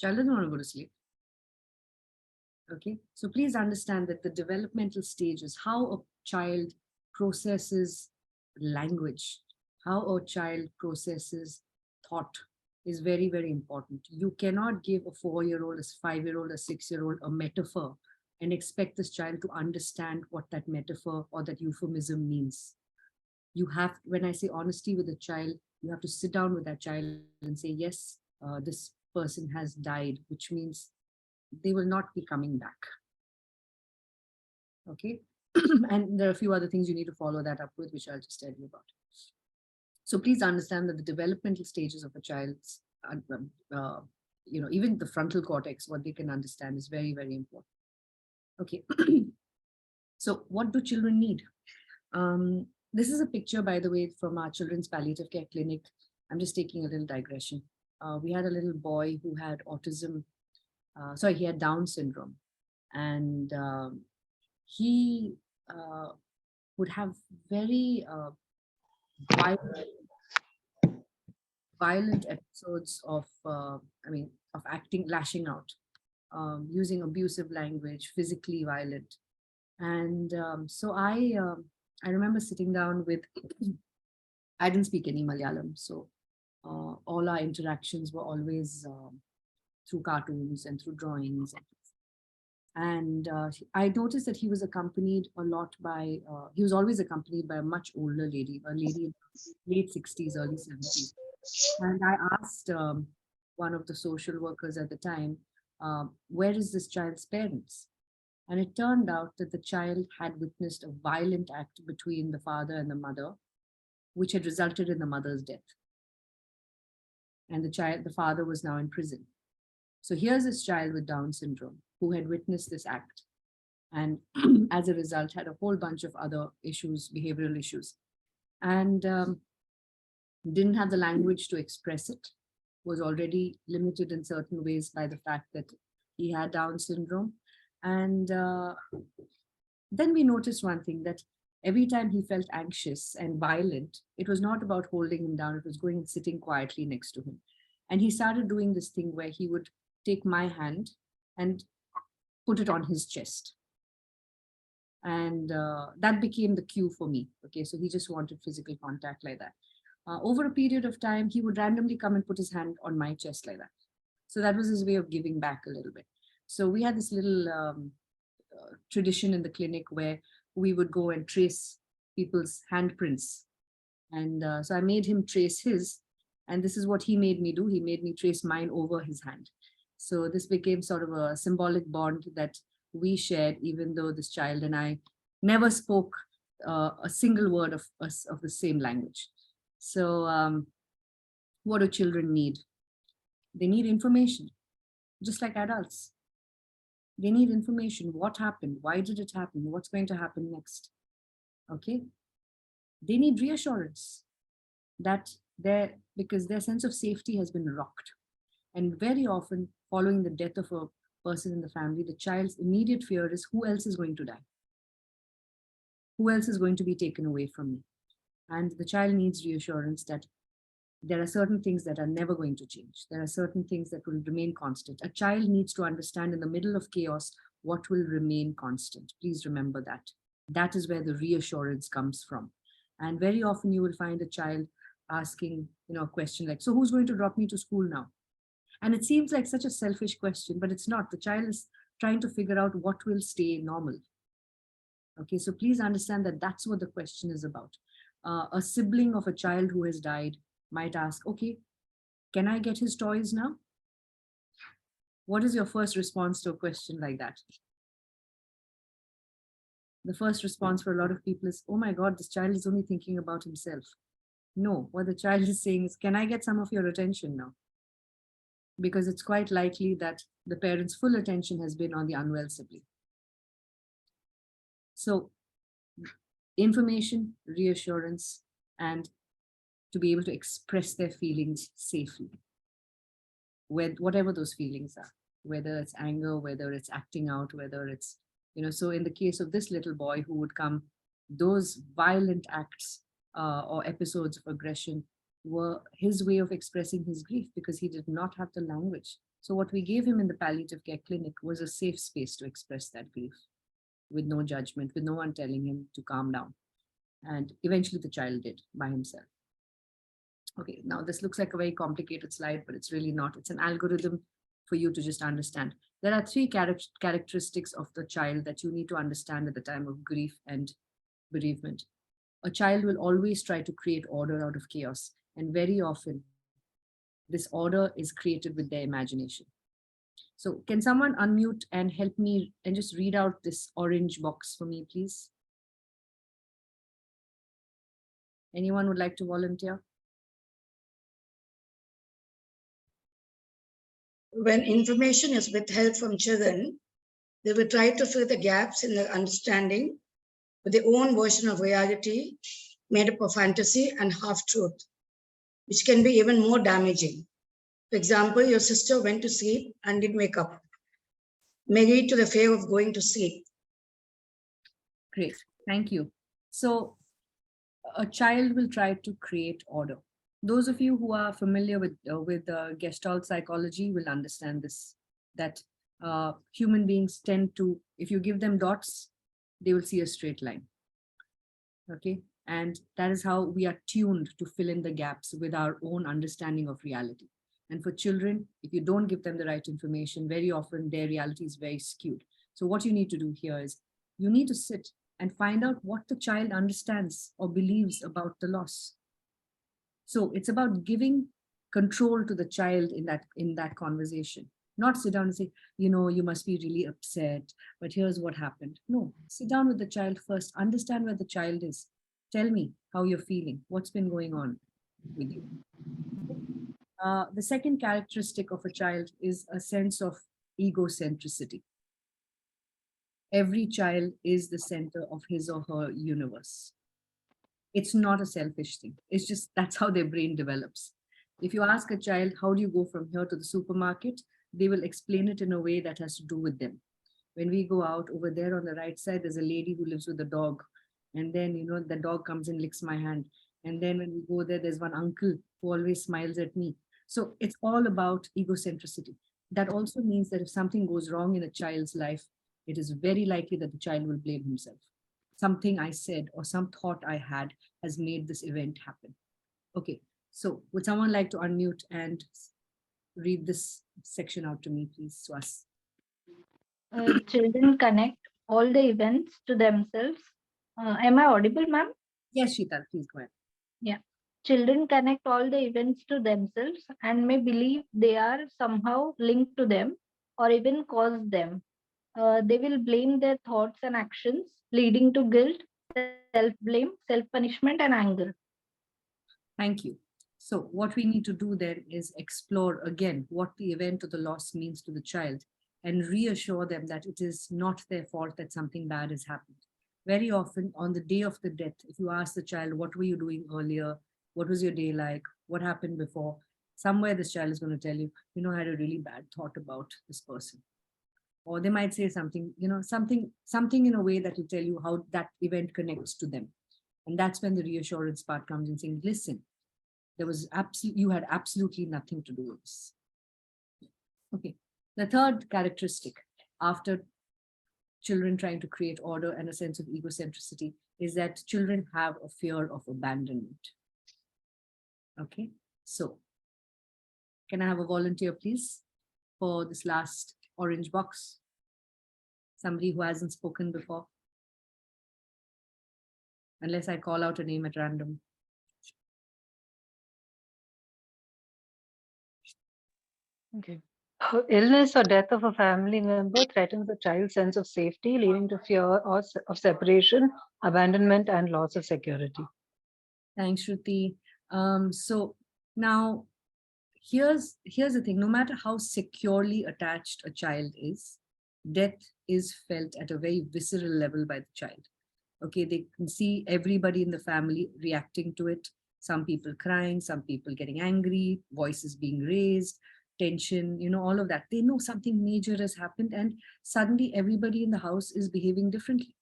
Child doesn't want to go to sleep. Okay, so please understand that the developmental stages, how a child processes language, how a child processes thought is very, very important. You cannot give a 4-year-old, a 5-year-old, a 6-year-old a metaphor and expect this child to understand what that metaphor or that euphemism means. You have, when I say honesty with a child, you have to sit down with that child and say, yes, this person has died, which means they will not be coming back. Okay. And there are a few other things you need to follow that up with, which I'll just tell you about. So please understand that the developmental stages of a child's, even the frontal cortex, what they can understand is very, very important. Okay. So what do children need? This is a picture, by the way, from our children's palliative care clinic. I'm just taking a little digression. We had a little boy who had autism. He had Down syndrome, and he would have very violent episodes of, of acting, lashing out, using abusive language, physically violent. And I remember sitting down with, I didn't speak any Malayalam, so all our interactions were always through cartoons and through drawings. And I noticed that he was accompanied a lot by, he was always accompanied by a much older lady, a lady in late 60s, early 70s. And I asked one of the social workers at the time, where is this child's parents? And it turned out that the child had witnessed a violent act between the father and the mother, which had resulted in the mother's death. And the father was now in prison. So here's this child with Down syndrome who had witnessed this act. And as a result, had a whole bunch of other issues, behavioral issues. And didn't have the language to express it, was already limited in certain ways by the fact that he had Down syndrome. And then we noticed one thing, that every time he felt anxious and violent, it was not about holding him down, it was going and sitting quietly next to him. And he started doing this thing where he would take my hand and put it on his chest. And that became the cue for me. Okay, so he just wanted physical contact like that. Over a period of time, he would randomly come and put his hand on my chest like that. So that was his way of giving back a little bit. So we had this little tradition in the clinic where we would go and trace people's handprints. And so I made him trace his, and this is what he made me do. He made me trace mine over his hand. So this became sort of a symbolic bond that we shared, even though this child and I never spoke a single word of the same language. So what do children need? They need information, just like adults. They need information. What happened? Why did it happen? What's going to happen next? Okay. They need reassurance that because their sense of safety has been rocked. And very often, following the death of a person in the family, the child's immediate fear is, who else is going to die? Who else is going to be taken away from me? And the child needs reassurance that there are certain things that are never going to change. There are certain things that will remain constant. A child needs to understand in the middle of chaos what will remain constant. Please remember that. That is where the reassurance comes from. And very often you will find a child asking, a question like, so who's going to drop me to school now? And it seems like such a selfish question, but it's not. The child is trying to figure out what will stay normal. Okay, so please understand that that's what the question is about. A sibling of a child who has died might ask, okay, can I get his toys now? What is your first response to a question like that? The first response for a lot of people is, oh my God, this child is only thinking about himself. No, what the child is saying is, can I get some of your attention now? Because it's quite likely that the parent's full attention has been on the unwell sibling. So information, reassurance, and to be able to express their feelings safely, with whatever those feelings are, whether it's anger, whether it's acting out, whether it's, so in the case of this little boy who would come, those violent acts or episodes of aggression were his way of expressing his grief because he did not have the language. So what we gave him in the palliative care clinic was a safe space to express that grief with no judgment, with no one telling him to calm down. And eventually the child did by himself. Okay, now this looks like a very complicated slide, but it's really not. It's an algorithm for you to just understand. There are 3 characteristics of the child that you need to understand at the time of grief and bereavement. A child will always try to create order out of chaos. And very often, this order is created with their imagination. So can someone unmute and help me and just read out this orange box for me, please? Anyone would like to volunteer? When information is withheld from children, they will try to fill the gaps in their understanding with their own version of reality made up of fantasy and half-truth, which can be even more damaging. For example, your sister went to sleep and didn't wake up, may lead to the fear of going to sleep. Great, thank you. So a child will try to create order. Those of you who are familiar with Gestalt psychology will understand this, that human beings tend to, if you give them dots, they will see a straight line. Okay, and that is how we are tuned to fill in the gaps with our own understanding of reality. And for children, if you don't give them the right information, very often their reality is very skewed. So what you need to do here is you need to sit and find out what the child understands or believes about the loss. So it's about giving control to the child in that conversation. Not sit down and say, you must be really upset, but here's what happened. No, sit down with the child first, understand where the child is. Tell me how you're feeling, what's been going on with you. The second characteristic of a child is a sense of egocentricity. Every child is the center of his or her universe. It's not a selfish thing. It's just, that's how their brain develops. If you ask a child, how do you go from here to the supermarket? They will explain it in a way that has to do with them. When we go out over there on the right side, there's a lady who lives with a dog. And then, the dog comes and licks my hand. And then when we go there, there's one uncle who always smiles at me. So it's all about egocentricity. That also means that if something goes wrong in a child's life, it is very likely that the child will blame himself. Something I said or some thought I had has made this event happen. Okay, so would someone like to unmute and read this section out to me, please, Swas? Children connect all the events to themselves. Am I audible, ma'am? Yes, Sheetal, please go ahead. Yeah. Children connect all the events to themselves and may believe they are somehow linked to them or even cause them. They will blame their thoughts and actions, leading to guilt, self-blame, self-punishment, and anger. Thank you. So what we need to do then is explore again what the event or the loss means to the child and reassure them that it is not their fault that something bad has happened. Very often on the day of the death, if you ask the child, what were you doing earlier? What was your day like? What happened before? Somewhere this child is going to tell you, I had a really bad thought about this person. Or they might say something, something in a way that will tell you how that event connects to them. And that's when the reassurance part comes in, saying, listen, you had absolutely nothing to do with this. Okay. The third characteristic after children trying to create order and a sense of egocentricity is that children have a fear of abandonment. Okay. So can I have a volunteer, please, for this last orange box? Somebody who hasn't spoken before. Unless I call out a name at random. Okay. Illness or death of a family member threatens the child's sense of safety, leading to fear of separation, abandonment, and loss of security. Thanks, Shruti. So now here's the thing. No matter how securely attached a child is, death is felt at a very visceral level by the child. Okay, they can see everybody in the family reacting to it. Some people crying, some people getting angry, voices being raised, tension, all of that. They know something major has happened, and suddenly everybody in the house is behaving differently.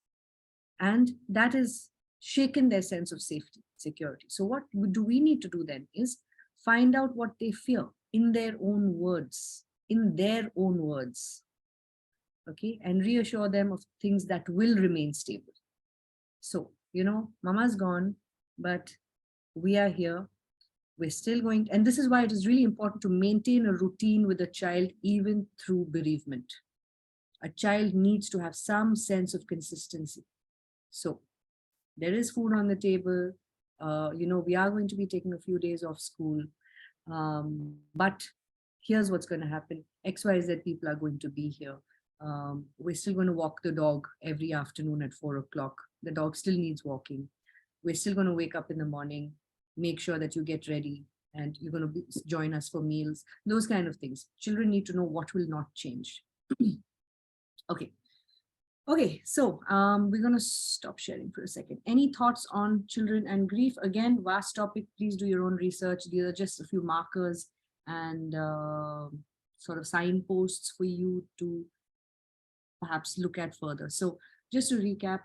And that is shaken their sense of safety, security. So what do we need to do then is find out what they fear in their own words, okay, and reassure them of things that will remain stable. So, mama's gone, but we are here. We're still going, and this is why it is really important to maintain a routine with a child, even through bereavement. A child needs to have some sense of consistency. So there is food on the table. We are going to be taking a few days off school. But here's what's going to happen. XYZ people are going to be here. We're still going to walk the dog every afternoon at 4 o'clock. The dog still needs walking. We're still going to wake up in the morning, make sure that you get ready, and you're going to join us for meals, those kind of things. Children need to know what will not change. Okay, so we're going to stop sharing for a second. Any thoughts on children and grief? Again, vast topic. Please do your own research. These are just a few markers and sort of signposts for you to perhaps look at further. So just to recap,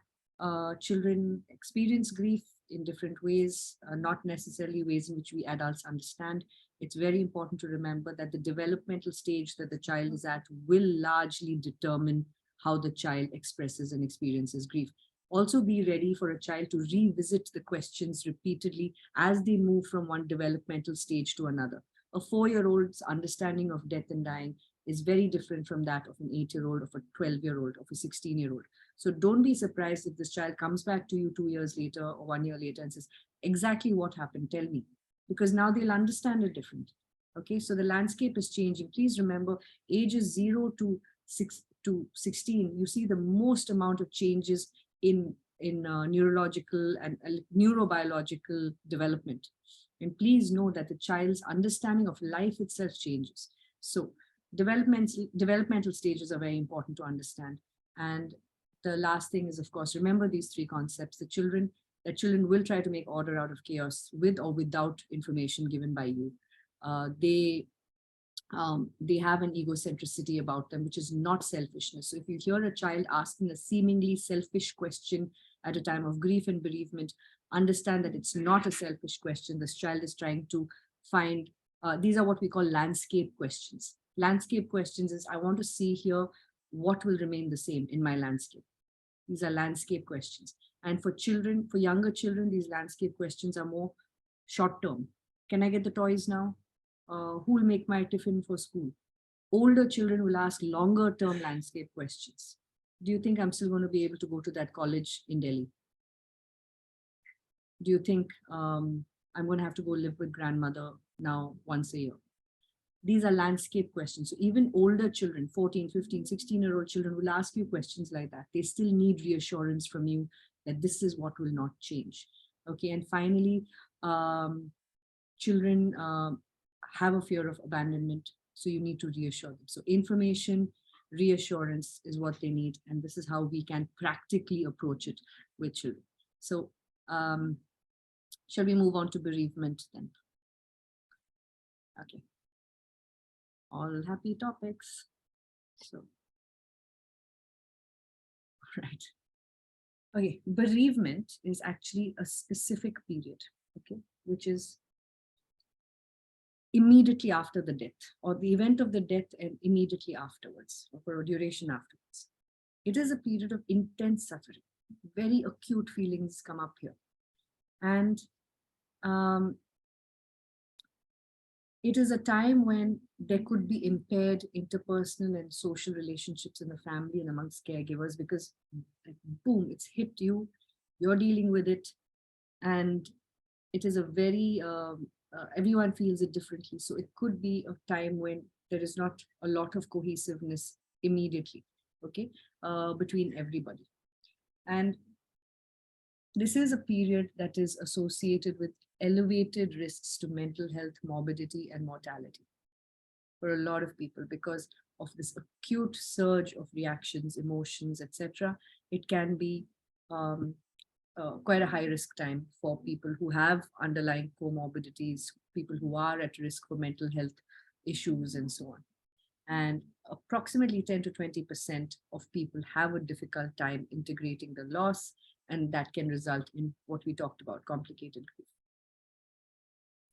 children experience grief in different ways, not necessarily ways in which we adults understand. It's very important to remember that the developmental stage that the child is at will largely determine how the child expresses and experiences grief. Also be ready for a child to revisit the questions repeatedly as they move from one developmental stage to another. A 4-year-old's understanding of death and dying is very different from that of an 8-year-old, of a 12-year-old, of a 16-year-old. So don't be surprised if this child comes back to you 2 years later or 1 year later and says, exactly what happened, tell me. Because now they'll understand it differently. Okay, so the landscape is changing. Please remember, ages 0 to 16, you see the most amount of changes in neurological and neurobiological development. And please know that the child's understanding of life itself changes. So developmental stages are very important to understand. And the last thing is, of course, remember these 3 concepts. The children will try to make order out of chaos with or without information given by you. They have an egocentricity about them, which is not selfishness. So if you hear a child asking a seemingly selfish question at a time of grief and bereavement, understand that it's not a selfish question. This child is trying to find, these are what we call landscape questions. Landscape questions is, I want to see here what will remain the same in my landscape. These are landscape questions. And for children, for younger children, these landscape questions are more short term. Can I get the toys now? Who will make my tiffin for school? Older children will ask longer term landscape questions. Do you think I'm still going to be able to go to that college in Delhi? Do you think I'm going to have to go live with grandmother now once a year? These are landscape questions. So even older children, 14, 15, 16-year-old children will ask you questions like that. They still need reassurance from you that this is what will not change. Okay, and finally, children have a fear of abandonment. So you need to reassure them. So information, reassurance is what they need. And this is how we can practically approach it with children. So shall we move on to bereavement then? Okay. All happy topics. So, right. Okay, bereavement is actually a specific period, okay, which is immediately after the death, or the event of the death and immediately afterwards, or for a duration afterwards. It is a period of intense suffering. Very acute feelings come up here. And it is a time when there could be impaired interpersonal and social relationships in the family and amongst caregivers, because boom, it's hit you, you're dealing with it, and it is a very, everyone feels it differently. So it could be a time when there is not a lot of cohesiveness immediately, okay, between everybody. And this is a period that is associated with elevated risks to mental health, morbidity, and mortality for a lot of people because of this acute surge of reactions, emotions, etc. It can be quite a high risk time for people who have underlying comorbidities, people who are at risk for mental health issues and so on. And approximately 10 to 20% of people have a difficult time integrating the loss, and that can result in what we talked about, complicated grief.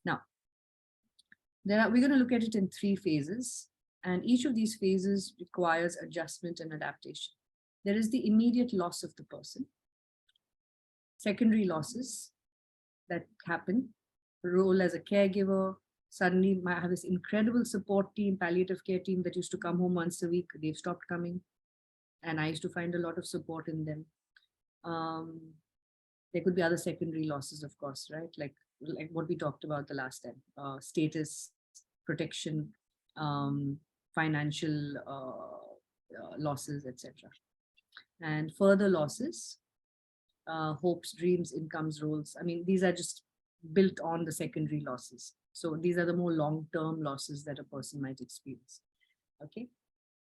Now, we're going to look at it in 3 phases, and each of these phases requires adjustment and adaptation. There is the immediate loss of the person, secondary losses that happen, role as a caregiver. Suddenly I have this incredible support team, palliative care team that used to come home once a week. They've stopped coming, and I used to find a lot of support in them. There could be other secondary losses, of course, right? Like what we talked about the last time, status, protection, financial losses, etc. And further losses, hopes, dreams, incomes, roles. I mean, these are just built on the secondary losses. So these are the more long-term losses that a person might experience. Okay.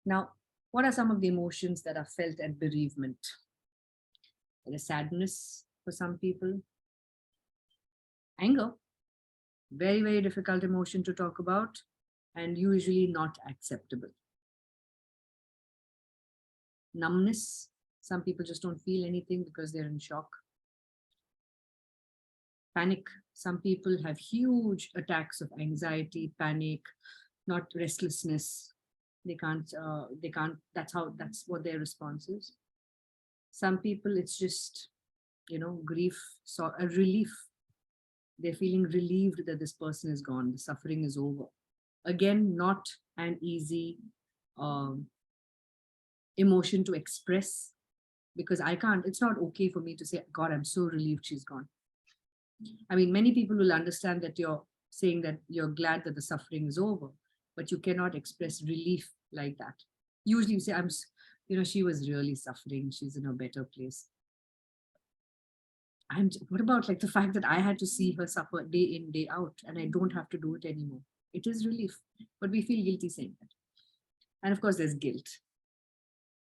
Now, what are some of the emotions that are felt at bereavement? There is sadness for some people. Anger, very, very difficult emotion to talk about and usually not acceptable. Numbness, some people just don't feel anything because they're in shock. Panic, some people have huge attacks of anxiety, panic, not restlessness. They can't, that's what their response is. Some people, it's just, grief, so a relief. They're feeling relieved that this person is gone, the suffering is over. Again, not an easy emotion to express, because it's not okay for me to say, God, I'm so relieved she's gone. I mean, many people will understand that you're saying that you're glad that the suffering is over, but you cannot express relief like that. Usually you say, she was really suffering, she's in a better place. What about like the fact that I had to see her suffer day in, day out, and I don't have to do it anymore? It is relief, but we feel guilty saying that. And of course, there's guilt.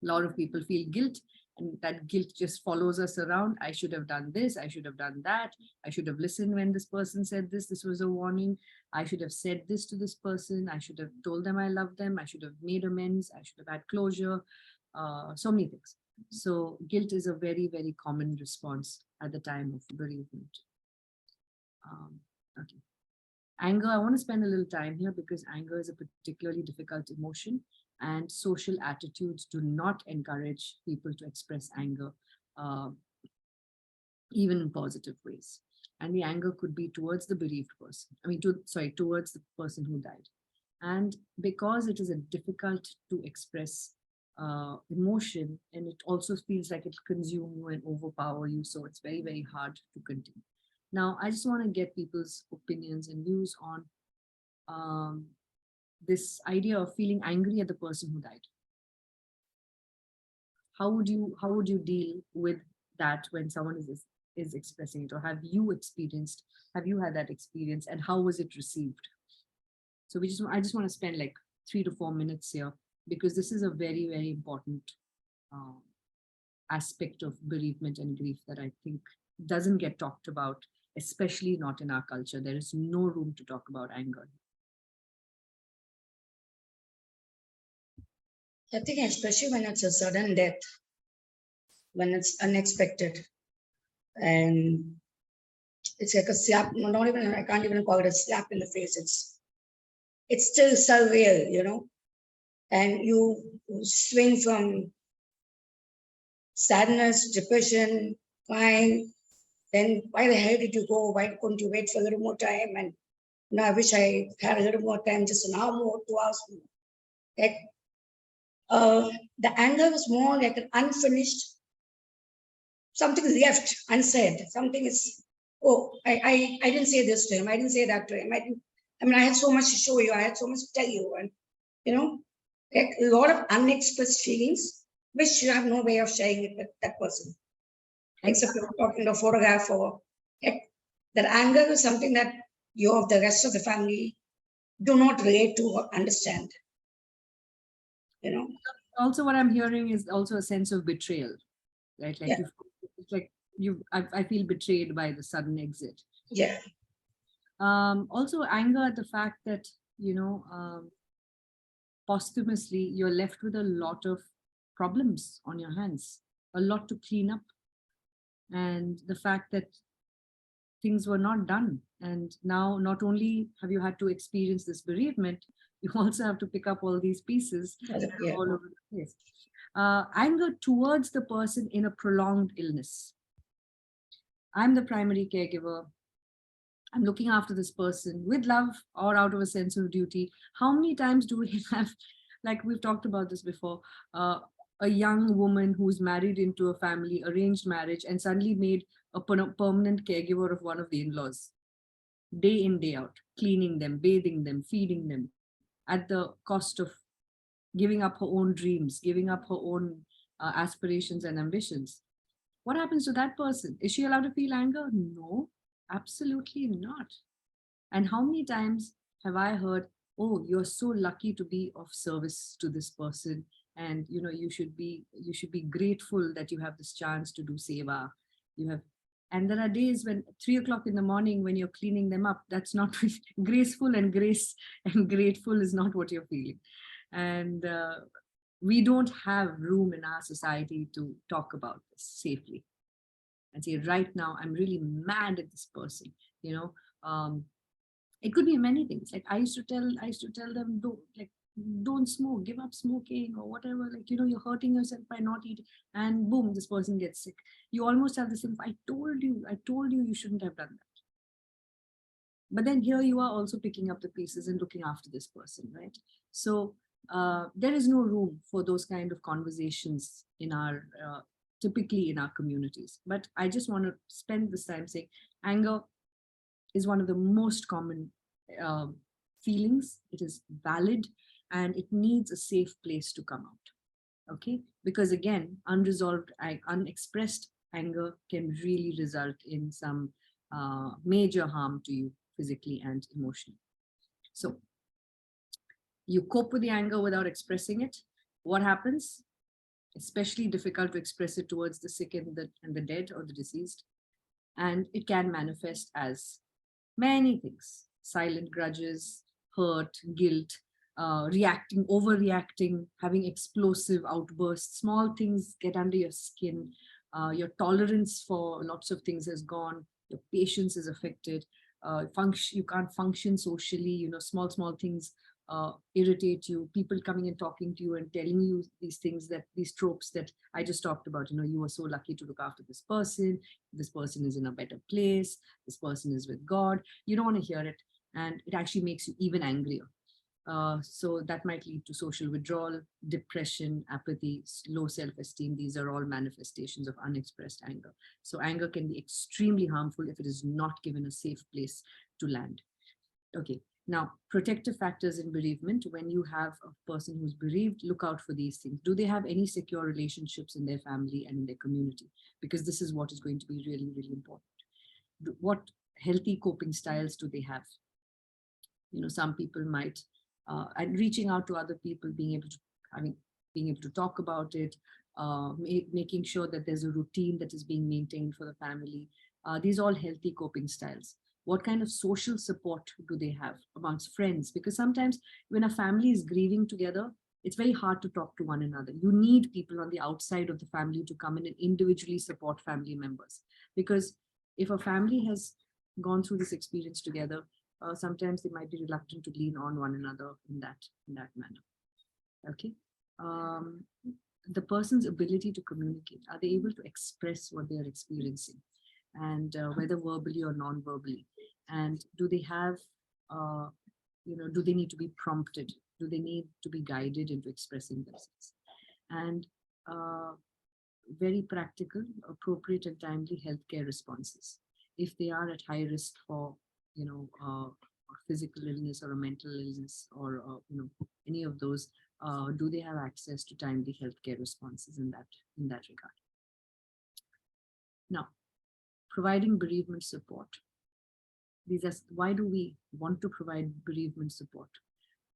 A lot of people feel guilt, and that guilt just follows us around. I should have done this, I should have done that. I should have listened when this person said this. This was a warning. I should have said this to this person. I should have told them I love them. I should have made amends. I should have had closure. So many things. So guilt is a very, very common response at the time of bereavement. Okay. Anger, I want to spend a little time here because anger is a particularly difficult emotion, and social attitudes do not encourage people to express anger, even in positive ways. And the anger could be towards the bereaved person. Towards the person who died. And because it is a difficult to express emotion, and it also feels like it consume you and overpower you, so it's very, very hard to continue. Now, I just want to get people's opinions and views on this idea of feeling angry at the person who died. How would you deal with that when someone is expressing it, or have you had that experience, and how was it received? So I just want to spend like 3 to 4 minutes here, because this is a very, very important aspect of bereavement and grief that I think doesn't get talked about, especially not in our culture. There is no room to talk about anger. I think especially when it's a sudden death, when it's unexpected, and it's like a slap, I can't even call it a slap in the face. It's still surreal, and you swing from sadness, depression, crying. Then why the hell did you go? Why couldn't you wait for a little more time? And I wish I had a little more time, just an hour more, 2 hours more. Like, the anger was more like an unfinished, something left unsaid. Something is, I didn't say this to him. I didn't say that to him. I had so much to show you. I had so much to tell you. And, like a lot of unexpressed feelings, which you have no way of sharing it with that person. Except you're talking to a photograph or That anger is something that you of the rest of the family do not relate to or understand. You know, Also, what I'm hearing is also a sense of betrayal, right? Like Yeah. it's like I feel betrayed by the sudden exit. yeah, Also anger at the fact that, posthumously you're left with a lot of problems on your hands, a lot to clean up. And the fact that things were not done. And now not only have you had to experience this bereavement, you also have to pick up all these pieces yeah, all over the place. Anger towards the person in a prolonged illness. I'm the primary caregiver. I'm looking after this person with love or out of a sense of duty. How many times do we have, like we've talked about this before, a young woman who's married into a family, arranged marriage, and suddenly made a permanent caregiver of one of the in-laws, day in, day out, cleaning them, bathing them, feeding them, at the cost of giving up her own dreams, giving up her own aspirations and ambitions. What happens to that person? Is she allowed to feel anger? No, absolutely not. And how many times have I heard, oh, you're so lucky to be of service to this person, and you should be grateful that you have this chance to do seva. You have, and there are days when 3 o'clock in the morning when you're cleaning them up, that's not graceful, and grace and grateful is not what you're feeling. And we don't have room in our society to talk about this safely and say, right now, I'm really mad at this person. It could be many things. Like I used to tell them, don't smoke, give up smoking or whatever. Like, you're hurting yourself by not eating, and boom, this person gets sick. You almost have the same, I told you you shouldn't have done that. But then here you are also picking up the pieces and looking after this person, right? So there is no room for those kind of conversations in our, typically in our communities. But I just want to spend this time saying anger is one of the most common feelings. It is valid and it needs a safe place to come out. Okay, because again, unresolved, unexpressed anger can really result in some major harm to you physically and emotionally. So you cope with the anger without expressing it. What happens? Especially difficult to express it towards the sick and the dead or the deceased. And it can manifest as many things: silent grudges, hurt, guilt, overreacting, having explosive outbursts. Small things get under your skin. Your tolerance for lots of things has gone. Your patience is affected. You can't function socially. Small things irritate you. People coming and talking to you and telling you these things, these tropes that I just talked about. You were so lucky to look after this person. This person is in a better place. This person is with God. You don't want to hear it. And it actually makes you even angrier. So that might lead to social withdrawal, depression, apathy, low self-esteem. These are all manifestations of unexpressed anger. So anger can be extremely harmful if it is not given a safe place to land. Okay, now protective factors in bereavement. When you have a person who's bereaved, look out for these things. Do they have any secure relationships in their family and in their community? Because this is what is going to be really, really important. What healthy coping styles do they have? Some people might, and reaching out to other people, being able to talk about it, making sure that there's a routine that is being maintained for the family. These are all healthy coping styles. What kind of social support do they have amongst friends? Because sometimes when a family is grieving together, it's very hard to talk to one another. You need people on the outside of the family to come in and individually support family members. Because if a family has gone through this experience together, sometimes they might be reluctant to lean on one another in that manner. Okay. The person's ability to communicate. Are they able to express what they are experiencing? And whether verbally or non-verbally? And do they have, do they need to be prompted? Do they need to be guided into expressing themselves? And very practical, appropriate and timely healthcare responses. If they are at high risk for, physical illness or a mental illness or, any of those, do they have access to timely healthcare responses in that regard? Now, providing bereavement support. why do we want to provide bereavement support?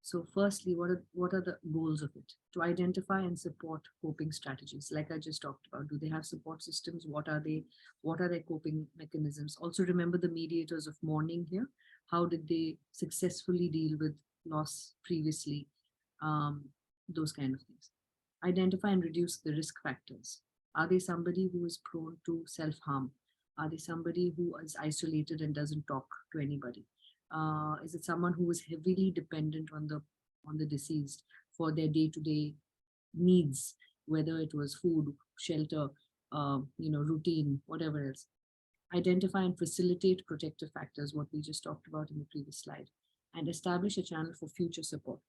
So firstly, what are the goals of it? To identify and support coping strategies, like I just talked about. Do they have support systems? What are they? What are their coping mechanisms? Also remember the mediators of mourning here. How did they successfully deal with loss previously? Those kind of things. Identify and reduce the risk factors. Are they somebody who is prone to self-harm? Are they somebody who is isolated and doesn't talk to anybody? Is it someone who is heavily dependent on the deceased for their day-to-day needs, whether it was food, shelter, routine, whatever else? Identify and facilitate protective factors, what we just talked about in the previous slide, and establish a channel for future support.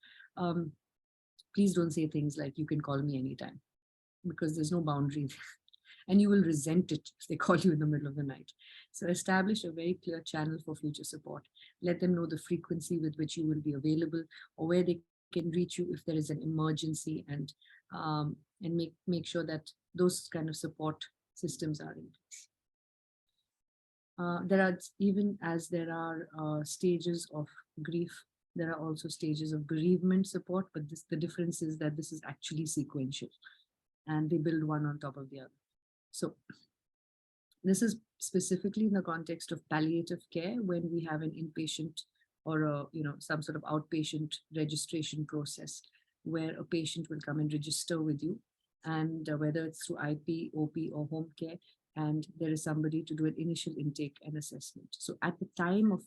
Please don't say things like, you can call me anytime, because there's no boundary there. And you will resent it if they call you in the middle of the night. So establish a very clear channel for future support. Let them know the frequency with which you will be available, or where they can reach you if there is an emergency, and make sure that those kind of support systems are in place. Even as there are stages of grief, there are also stages of bereavement support, but the difference is that this is actually sequential, and they build one on top of the other. So this is specifically in the context of palliative care, when we have an inpatient or some sort of outpatient registration process, where a patient will come and register with you, and whether it's through IP, OP, or home care, and there is somebody to do an initial intake and assessment. So at the time of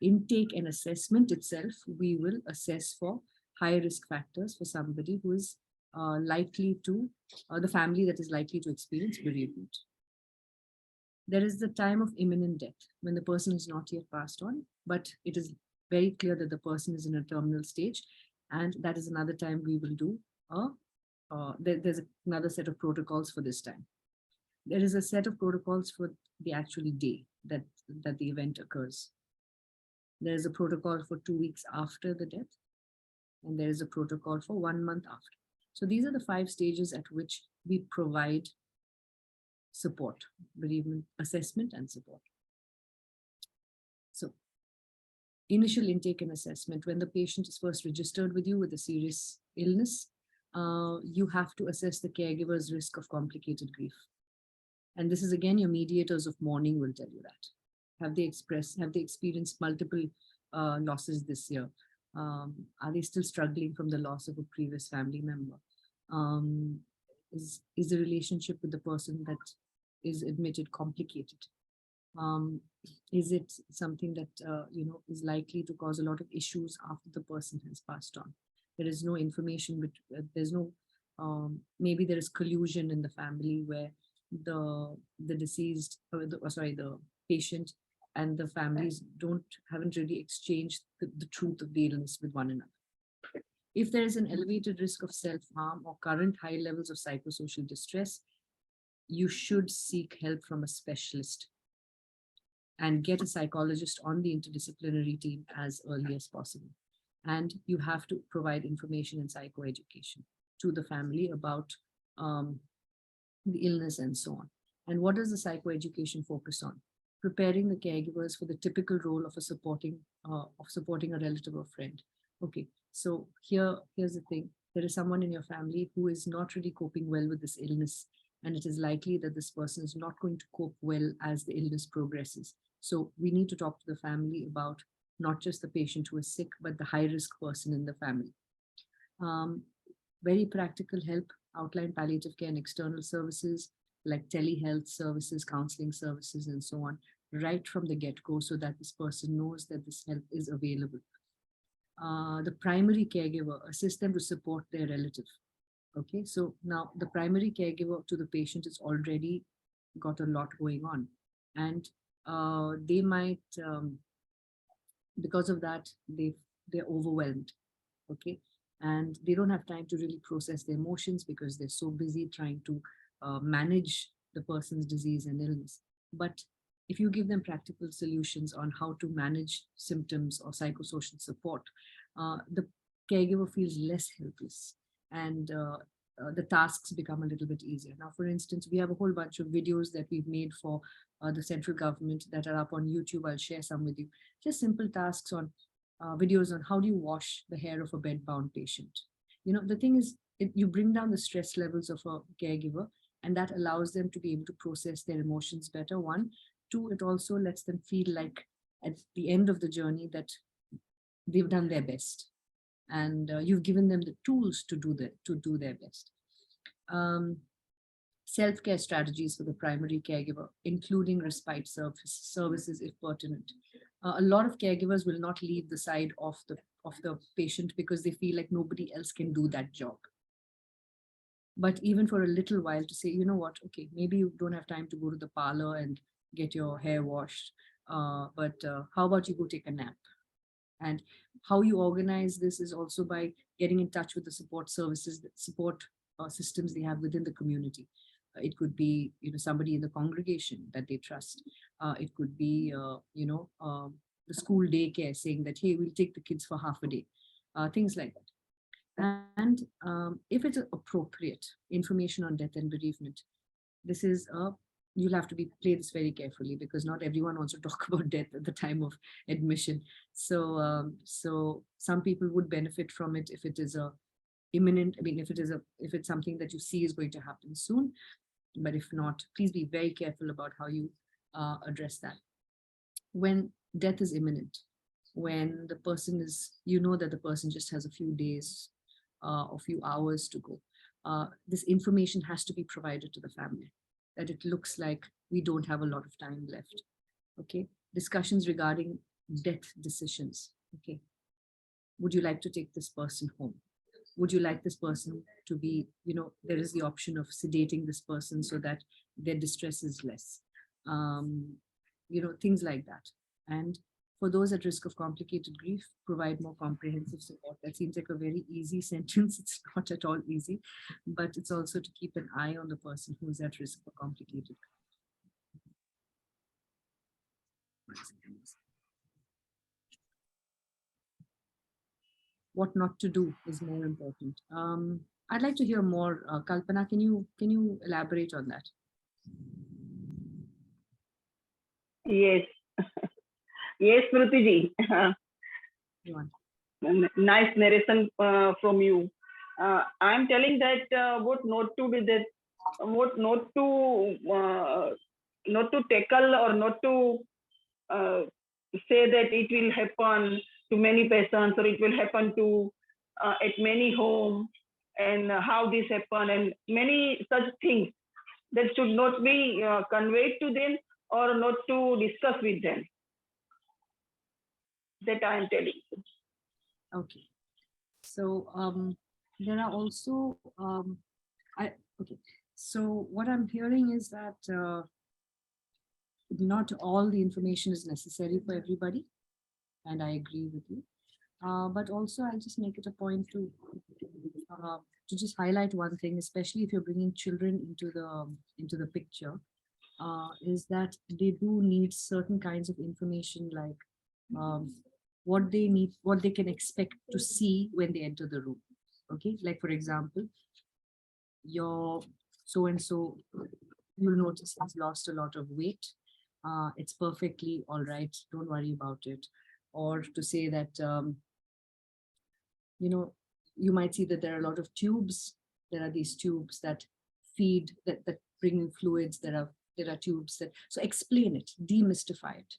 intake and assessment itself, we will assess for high risk factors for somebody who is likely to, the family that is likely to experience bereavement. There is the time of imminent death, when the person is not yet passed on, but it is very clear that the person is in a terminal stage, and that is another time we will do there's another set of protocols for this time. There is a set of protocols for the actual day that the event occurs. There is a protocol for 2 weeks after the death, and there is a protocol for 1 month after. So these are the 5 stages at which we provide support, bereavement assessment and support. So initial intake and assessment, when the patient is first registered with you with a serious illness, you have to assess the caregiver's risk of complicated grief. And this is again, your mediators of mourning will tell you that. Have they experienced multiple losses this year? Are they still struggling from the loss of a previous family member? Is the relationship with the person that is admitted complicated? Is it something that is likely to cause a lot of issues after the person has passed on? There is no information, but there's no, maybe there is collusion in the family where the deceased, the patient and the families haven't really exchanged the truth of the illness with one another. If there is an elevated risk of self-harm or current high levels of psychosocial distress, you should seek help from a specialist and get a psychologist on the interdisciplinary team as early as possible. And you have to provide information and psychoeducation to the family about the illness and so on. And what does the psychoeducation focus on? Preparing the caregivers for the typical role of supporting a relative or friend. Okay, so here's the thing. There is someone in your family who is not really coping well with this illness, and it is likely that this person is not going to cope well as the illness progresses. So we need to talk to the family about not just the patient who is sick, but the high-risk person in the family. Very practical help, outline palliative care and external services like telehealth services, counseling services, and so on, right from the get-go, so that this person knows that this help is available. The primary caregiver, assist them to support their relative. Okay, so now the primary caregiver to the patient has already got a lot going on, and they might, because of that, they're overwhelmed. Okay, and they don't have time to really process their emotions because they're so busy trying to manage the person's disease and illness. But if you give them practical solutions on how to manage symptoms or psychosocial support, the caregiver feels less helpless, and the tasks become a little bit easier. Now, for instance, we have a whole bunch of videos that we've made for the central government that are up on YouTube. I'll share some with you. Just simple tasks on videos on how do you wash the hair of a bed-bound patient. You know, the thing is, you bring down the stress levels of a caregiver, and that allows them to be able to process their emotions better. One, two, it also lets them feel like at the end of the journey that they've done their best, and you've given them the tools to do their best. Self-care strategies for the primary caregiver, including respite services if pertinent. A lot of caregivers will not leave the side of the patient because they feel like nobody else can do that job. But even for a little while to say, you know what, okay, maybe you don't have time to go to the parlor and get your hair washed, but how about you go take a nap? And how you organize this is also by getting in touch with the support services, support systems they have within the community. It could be, you know, somebody in the congregation that they trust. It could be, the school daycare saying that, hey, we'll take the kids for half a day, things like that. And if it's appropriate information on death and bereavement, this is you'll have to play this very carefully, because not everyone wants to talk about death at the time of admission. So so some people would benefit from it if it is a imminent, I mean, if it's something that you see is going to happen soon. But if not, please be very careful about how you address that. When death is imminent, when the person is, you know that the person just has a few days or few hours to go, this information has to be provided to the family, that it looks like we don't have a lot of time left. Okay, discussions regarding death decisions. Okay, would you like to take this person home? Would you like this person to be, you know, there is the option of sedating this person so that their distress is less, you know, things like that. And for those at risk of complicated grief, provide more comprehensive support. That seems like a very easy sentence. It's not at all easy, but it's also to keep an eye on the person who is at risk for complicated grief. What not to do is more important. I'd like to hear more. Kalpana, can you elaborate on that? Yes. Yes, Smriti ji. Nice narration from you. I'm telling that what not to do, that what not to tackle, or not to say that it will happen to many patients, or it will happen to at many homes, and how this happen, and many such things that should not be conveyed to them, or not to discuss with them. That I am telling you. Okay. So there are also okay. So what I'm hearing is that not all the information is necessary for everybody, and I agree with you. But also, I'll just make it a point to just highlight one thing, especially if you're bringing children into the picture, is that they do need certain kinds of information, like what they need, what they can expect to see when they enter the room. Okay, like for example, your so-and-so, you'll notice has lost a lot of weight. It's perfectly all right, don't worry about it. Or to say that, you know, you might see that there are a lot of tubes. There are these tubes that feed, that bring in fluids. There are tubes that, so explain it, demystify it.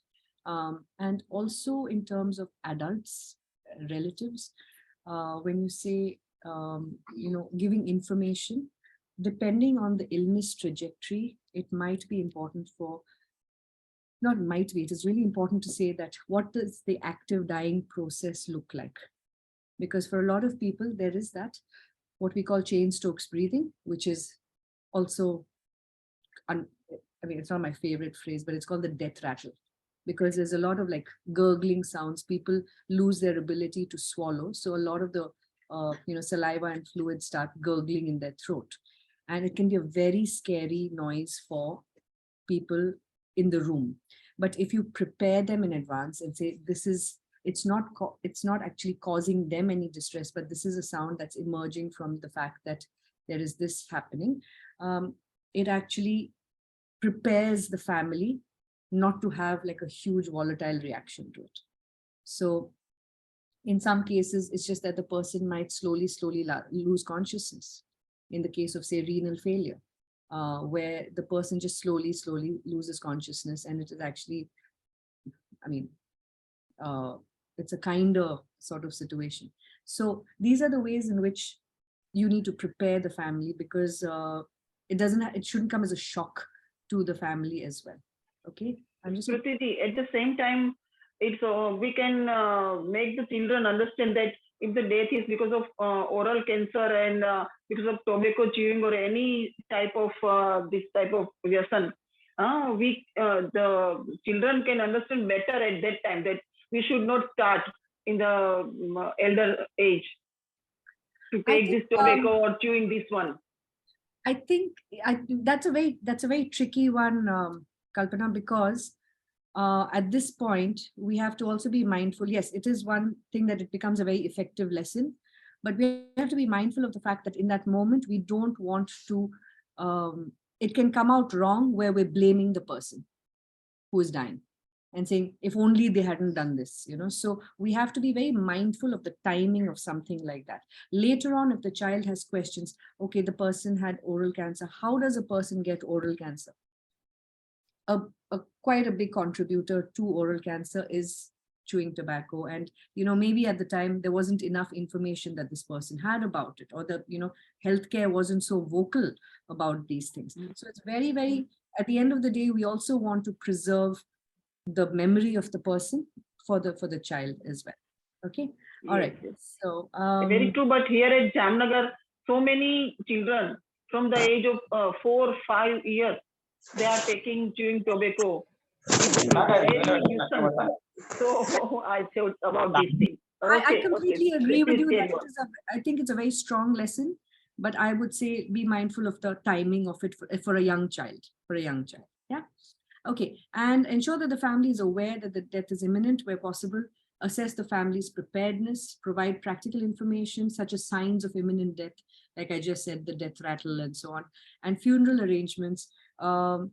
And also in terms of adults, relatives, when you say, you know, giving information, depending on the illness trajectory, it might be important for, not might be, it is really important to say that what does the active dying process look like? Because for a lot of people, there is that, what we call Cheyne-Stokes breathing, which is also, I mean, it's not my favorite phrase, but it's called the death rattle, because there's a lot of like gurgling sounds. People lose their ability to swallow. So a lot of the, you know, saliva and fluids start gurgling in their throat. And it can be a very scary noise for people in the room. But if you prepare them in advance and say, this is, it's not actually causing them any distress, but this is a sound that's emerging from the fact that there is this happening, it actually prepares the family not to have like a huge volatile reaction to it. So in some cases, it's just that the person might slowly lose consciousness. In the case of, say, renal failure, where the person just slowly loses consciousness, and it is actually, I mean, it's a kinder sort of situation. So these are the ways in which you need to prepare the family, because it shouldn't come as a shock to the family as well. Okay, I'm just Smriti, at the same time, it's we can make the children understand that if the death is because of oral cancer and because of tobacco chewing or any type of this type of व्यसन, the children can understand better at that time that we should not start in the elder age to take this tobacco or chewing this one. I think that's a very tricky one, Kalpana, because at this point we have to also be mindful. Yes, it is one thing that it becomes a very effective lesson, but we have to be mindful of the fact that in that moment we don't want to. It can come out wrong where we're blaming the person who is dying and saying, if only they hadn't done this, you know. So we have to be very mindful of the timing of something like that. Later on, if the child has questions, okay, the person had oral cancer. How does a person get oral cancer? Quite a big contributor to oral cancer is chewing tobacco. And, you know, maybe at the time there wasn't enough information that this person had about it, or the, you know, healthcare wasn't so vocal about these things. So it's very, very, at the end of the day, we also want to preserve the memory of the person for the child as well. Okay. All right. So very true. But here at Jamnagar, so many children from the age of 4 or 5 years, they are taking chewing tobacco. So I thought about this thing. I completely agree with you that I think it's a very strong lesson, but I would say be mindful of the timing of it for a young child, Yeah. Okay. And ensure that the family is aware that the death is imminent where possible. Assess the family's preparedness, provide practical information such as signs of imminent death, like I just said, the death rattle and so on, and funeral arrangements.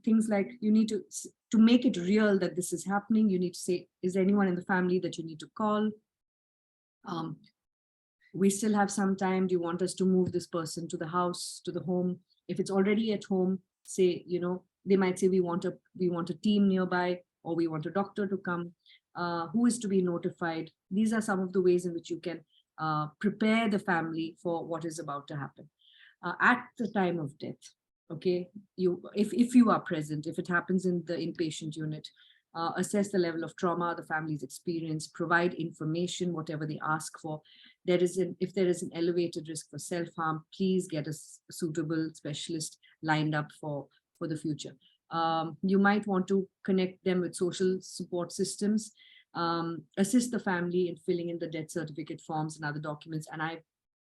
Things like you need to make it real that this is happening. You need to say, is there anyone in the family that you need to call? We still have some time. Do you want us to move this person to the house, to the home? If it's already at home, say, you know, they might say we want a team nearby, or we want a doctor to come. Who is to be notified? These are some of the ways in which you can prepare the family for what is about to happen. At the time of death, okay, if you are present, if it happens in the inpatient unit, assess the level of trauma the family's experienced, provide information, whatever they ask for. If there is an elevated risk for self-harm, please get a suitable specialist lined up for the future. You might want to connect them with social support systems, assist the family in filling in the death certificate forms and other documents. And I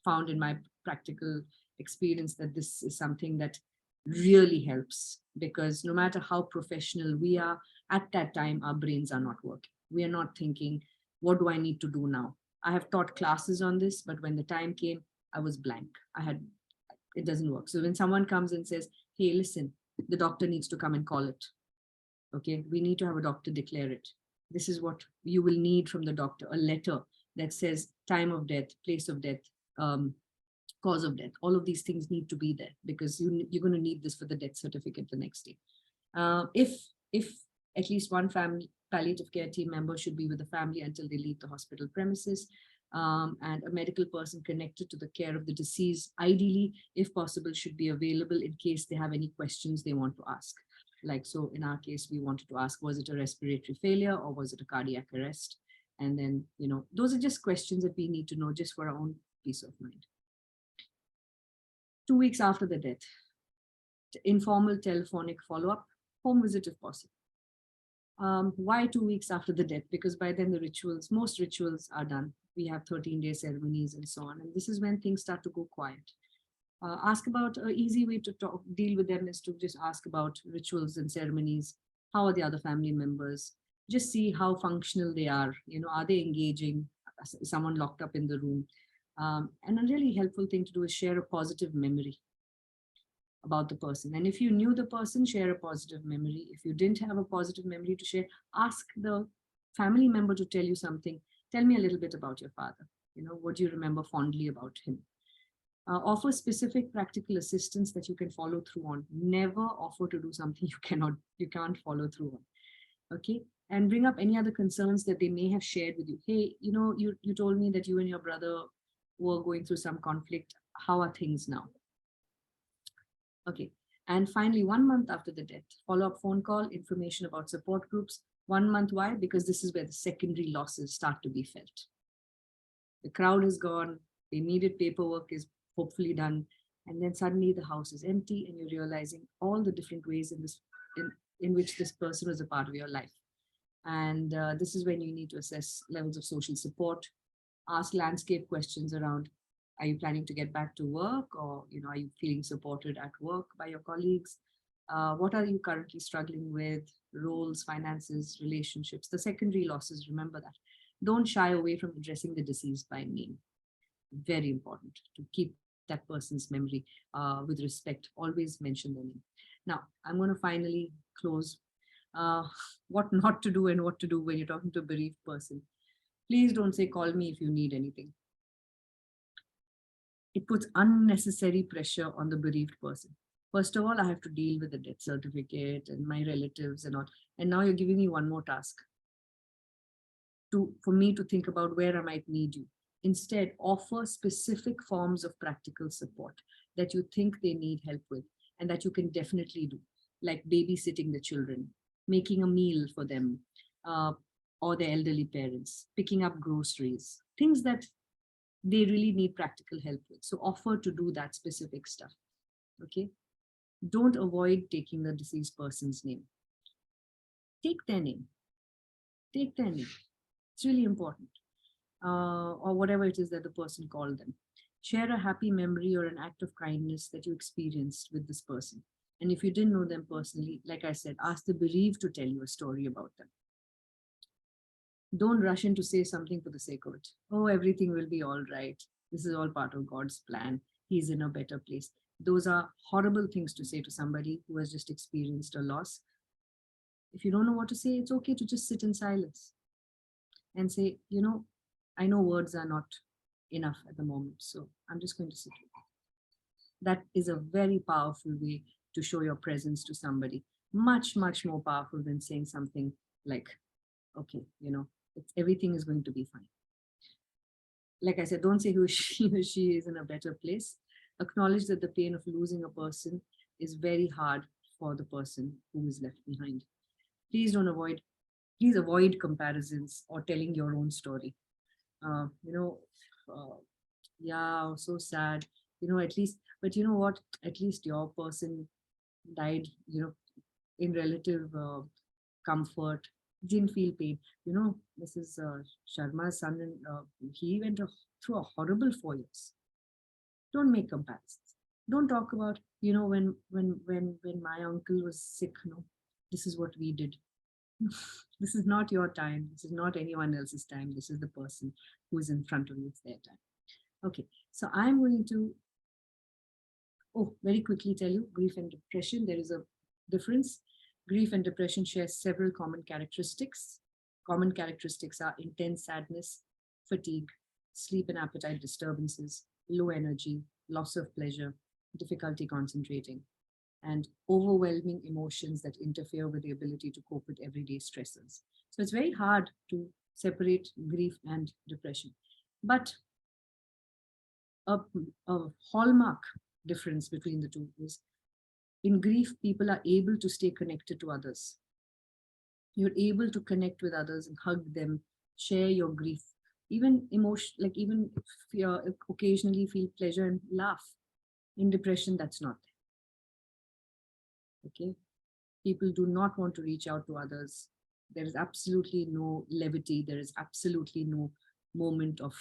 found in my practical experience that this is something that really helps, because no matter how professional we are, at that time, our brains are not working. We are not thinking, what do I need to do now? I have taught classes on this, but when the time came, I was blank. It doesn't work. So when someone comes and says, hey, listen, the doctor needs to come and call it. Okay, we need to have a doctor declare it. This is what you will need from the doctor, a letter that says time of death, place of death, cause of death. All of these things need to be there, because you're going to need this for the death certificate the next day. If at least one family palliative care team member should be with the family until they leave the hospital premises, and a medical person connected to the care of the deceased, ideally, if possible, should be available in case they have any questions they want to ask. Like, so in our case, we wanted to ask, was it a respiratory failure or was it a cardiac arrest? And then, you know, those are just questions that we need to know just for our own peace of mind. 2 weeks after the death, informal telephonic follow-up, home visit if possible. Why 2 weeks after the death? Because by then most rituals are done. We have 13-day ceremonies and so on. And this is when things start to go quiet. Ask about an easy way to deal with them is to just ask about rituals and ceremonies. How are the other family members? Just see how functional they are. You know, are they engaging? Is someone locked up in the room? And a really helpful thing to do is share a positive memory. about the person. And if you knew the person, share a positive memory. If you didn't have a positive memory to share, ask the family member to tell you something. Tell me a little bit about your father. What do you remember fondly about him? Offer specific practical assistance that you can follow through on. Never offer to do something you can't follow through on. Okay. And bring up any other concerns that they may have shared with you. Hey, you told me that you and your brother were going through some conflict. How are things now? Okay. And finally, 1 month after the death, follow-up phone call, information about support groups. 1 month, why? Because this is where the secondary losses start to be felt. The crowd is gone, the immediate paperwork is hopefully done, and then suddenly the house is empty and you're realizing all the different ways in which this person was a part of your life. And this is when you need to assess levels of social support, ask landscape questions around, are you planning to get back to work, or are you feeling supported at work by your colleagues? What are you currently struggling with? Roles, finances, relationships, the secondary losses, remember that. Don't shy away from addressing the deceased by name. Very important to keep that person's memory with respect. Always mention their name. Now, I'm going to finally close. What not to do and what to do when you're talking to a bereaved person. Please don't say, call me if you need anything. It puts unnecessary pressure on the bereaved person. First of all, I have to deal with the death certificate and my relatives and all. And now you're giving me one more task for me to think about where I might need you. Instead, offer specific forms of practical support that you think they need help with and that you can definitely do, like babysitting the children, making a meal for them or their elderly parents, picking up groceries, things that they really need practical help with. So offer to do that specific stuff, okay? Don't avoid taking the deceased person's name. Take their name. Take their name. It's really important. Or whatever it is that the person called them. Share a happy memory or an act of kindness that you experienced with this person. And if you didn't know them personally, like I said, ask the bereaved to tell you a story about them. Don't rush in to say something for the sake of it. Oh, everything will be all right. This is all part of God's plan. He's in a better place. Those are horrible things to say to somebody who has just experienced a loss. If you don't know what to say, it's okay to just sit in silence and say, I know words are not enough at the moment, so I'm just going to sit with it. That is a very powerful way to show your presence to somebody. Much, much more powerful than saying something like, okay, everything is going to be fine. Like I said, don't say he or she is in a better place. Acknowledge that the pain of losing a person is very hard for the person who is left behind. Please avoid comparisons or telling your own story. Yeah, so sad, at least, but you know what, at least your person died, in relative comfort, didn't feel pain. Mrs. Sharma's son, he went through a horrible 4 years. Don't make comparisons. Don't talk about, when my uncle was sick, this is what we did. This is not your time. This is not anyone else's time. This is the person who is in front of you. It's their time. Okay, so I'm going to, very quickly tell you, grief and depression, there is a difference. Grief and depression share several common characteristics. Common characteristics are intense sadness, fatigue, sleep and appetite disturbances, low energy, loss of pleasure, difficulty concentrating, and overwhelming emotions that interfere with the ability to cope with everyday stressors. So it's very hard to separate grief and depression. But a hallmark difference between the two is, in grief, people are able to stay connected to others. You're able to connect with others and hug them, share your grief, even even occasionally feel pleasure and laugh. In depression, that's not there. Okay, people do not want to reach out to others. There is absolutely no levity. There is absolutely no moment of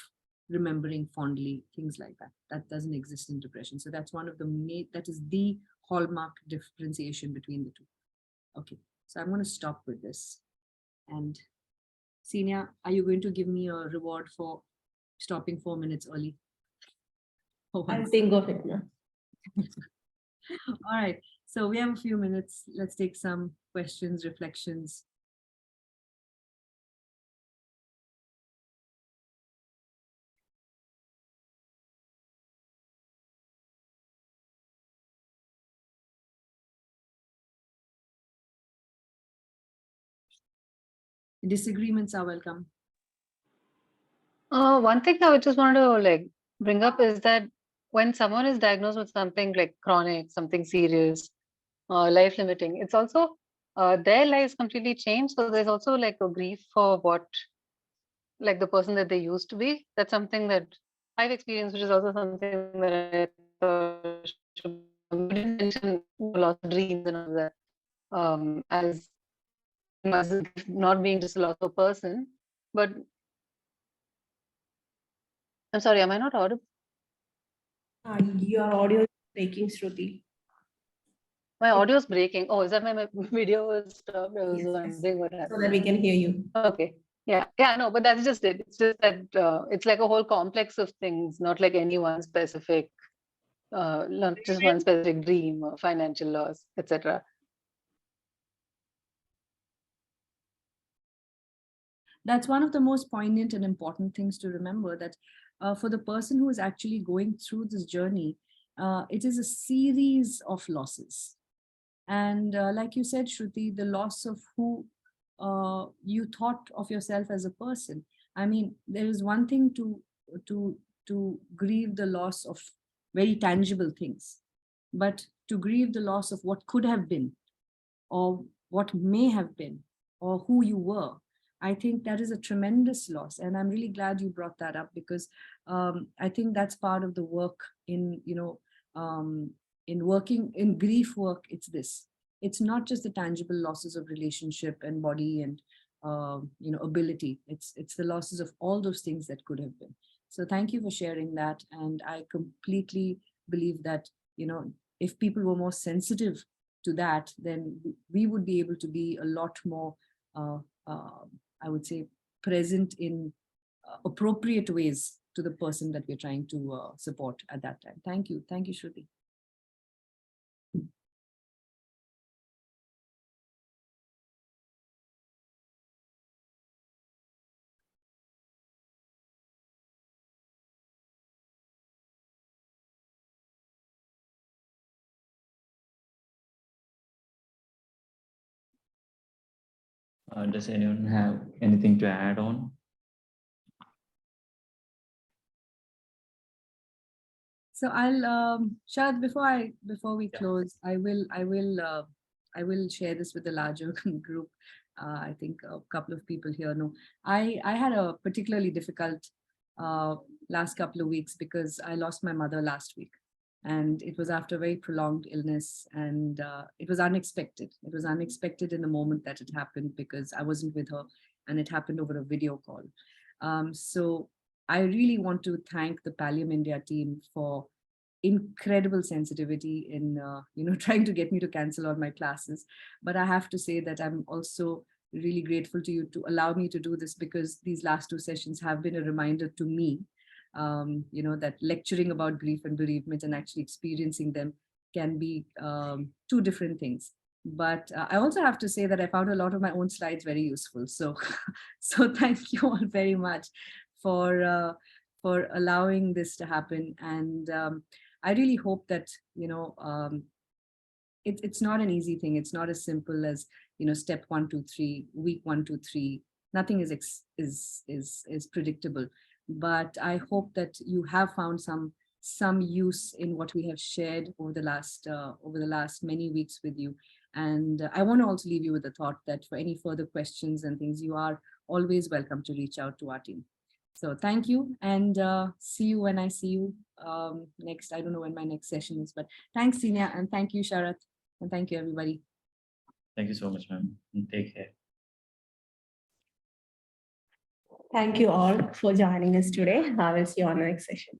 remembering fondly, things like that. That doesn't exist in depression. So that's one of that is the hallmark differentiation between the two. Okay, so I'm going to stop with this. And Senior, are you going to give me a reward for stopping 4 minutes early? I'll think of it now. All right. So we have a few minutes. Let's take some questions, reflections. Disagreements are welcome. One thing I would just want to like bring up is that when someone is diagnosed with something like chronic, something serious, life limiting, it's also their lives completely change. So there's also like a grief for what, like the person that they used to be. That's something that I've experienced, which is also something that I thought should didn't mention loss of dreams and all that. As not being just a loss of person, but I'm sorry, am I not audible? Your audio is breaking, Shruti. My audio is breaking. Oh, is that my video was stopped? I was Yes, wondering what so happened. that we can hear you. Okay. Yeah, no, but that's just it. It's just that it's like a whole complex of things, not like any one specific, not just one specific dream or financial loss, etc. That's one of the most poignant and important things to remember, that for the person who is actually going through this journey, it is a series of losses. And like you said, Shruti, the loss of who you thought of yourself as a person. I mean, there is one thing to grieve the loss of very tangible things, but to grieve the loss of what could have been, or what may have been, or who you were, I think that is a tremendous loss. And I'm really glad you brought that up, because I think that's part of the work in, in working in grief work. It's this. It's not just the tangible losses of relationship and body and ability. It's the losses of all those things that could have been. So thank you for sharing that. And I completely believe that, if people were more sensitive to that, then we would be able to be a lot more, I would say, present in appropriate ways to the person that we're trying to support at that time. Thank you. Thank you, Shruti. Does anyone have anything to add on? So I'll Shad, before we close, I will share this with the larger group. I think a couple of people here know. I had a particularly difficult last couple of weeks, because I lost my mother last week, and it was after a very prolonged illness, and it was unexpected. It was unexpected in the moment that it happened, because I wasn't with her, and it happened over a video call. So I really want to thank the Pallium India team for incredible sensitivity in trying to get me to cancel all my classes. But I have to say that I'm also really grateful to you to allow me to do this, because these last two sessions have been a reminder to me, that lecturing about grief and bereavement and actually experiencing them can be two different things. But I also have to say that I found a lot of my own slides very useful. So, so thank you all very much for allowing this to happen. And I really hope that, it's not an easy thing. It's not as simple as, step 1, 2, 3, week 1, 2, 3. Nothing is predictable. But I hope that you have found some use in what we have shared over the last many weeks with you. And I want to also leave you with the thought that for any further questions and things, you are always welcome to reach out to our team. So thank you, and see you when I see you next. I don't know when my next session is, but thanks, Senior, and thank you, Sharath, and thank you, everybody. Thank you so much, ma'am. Take care. Thank you all for joining us today. I will see you on the next session.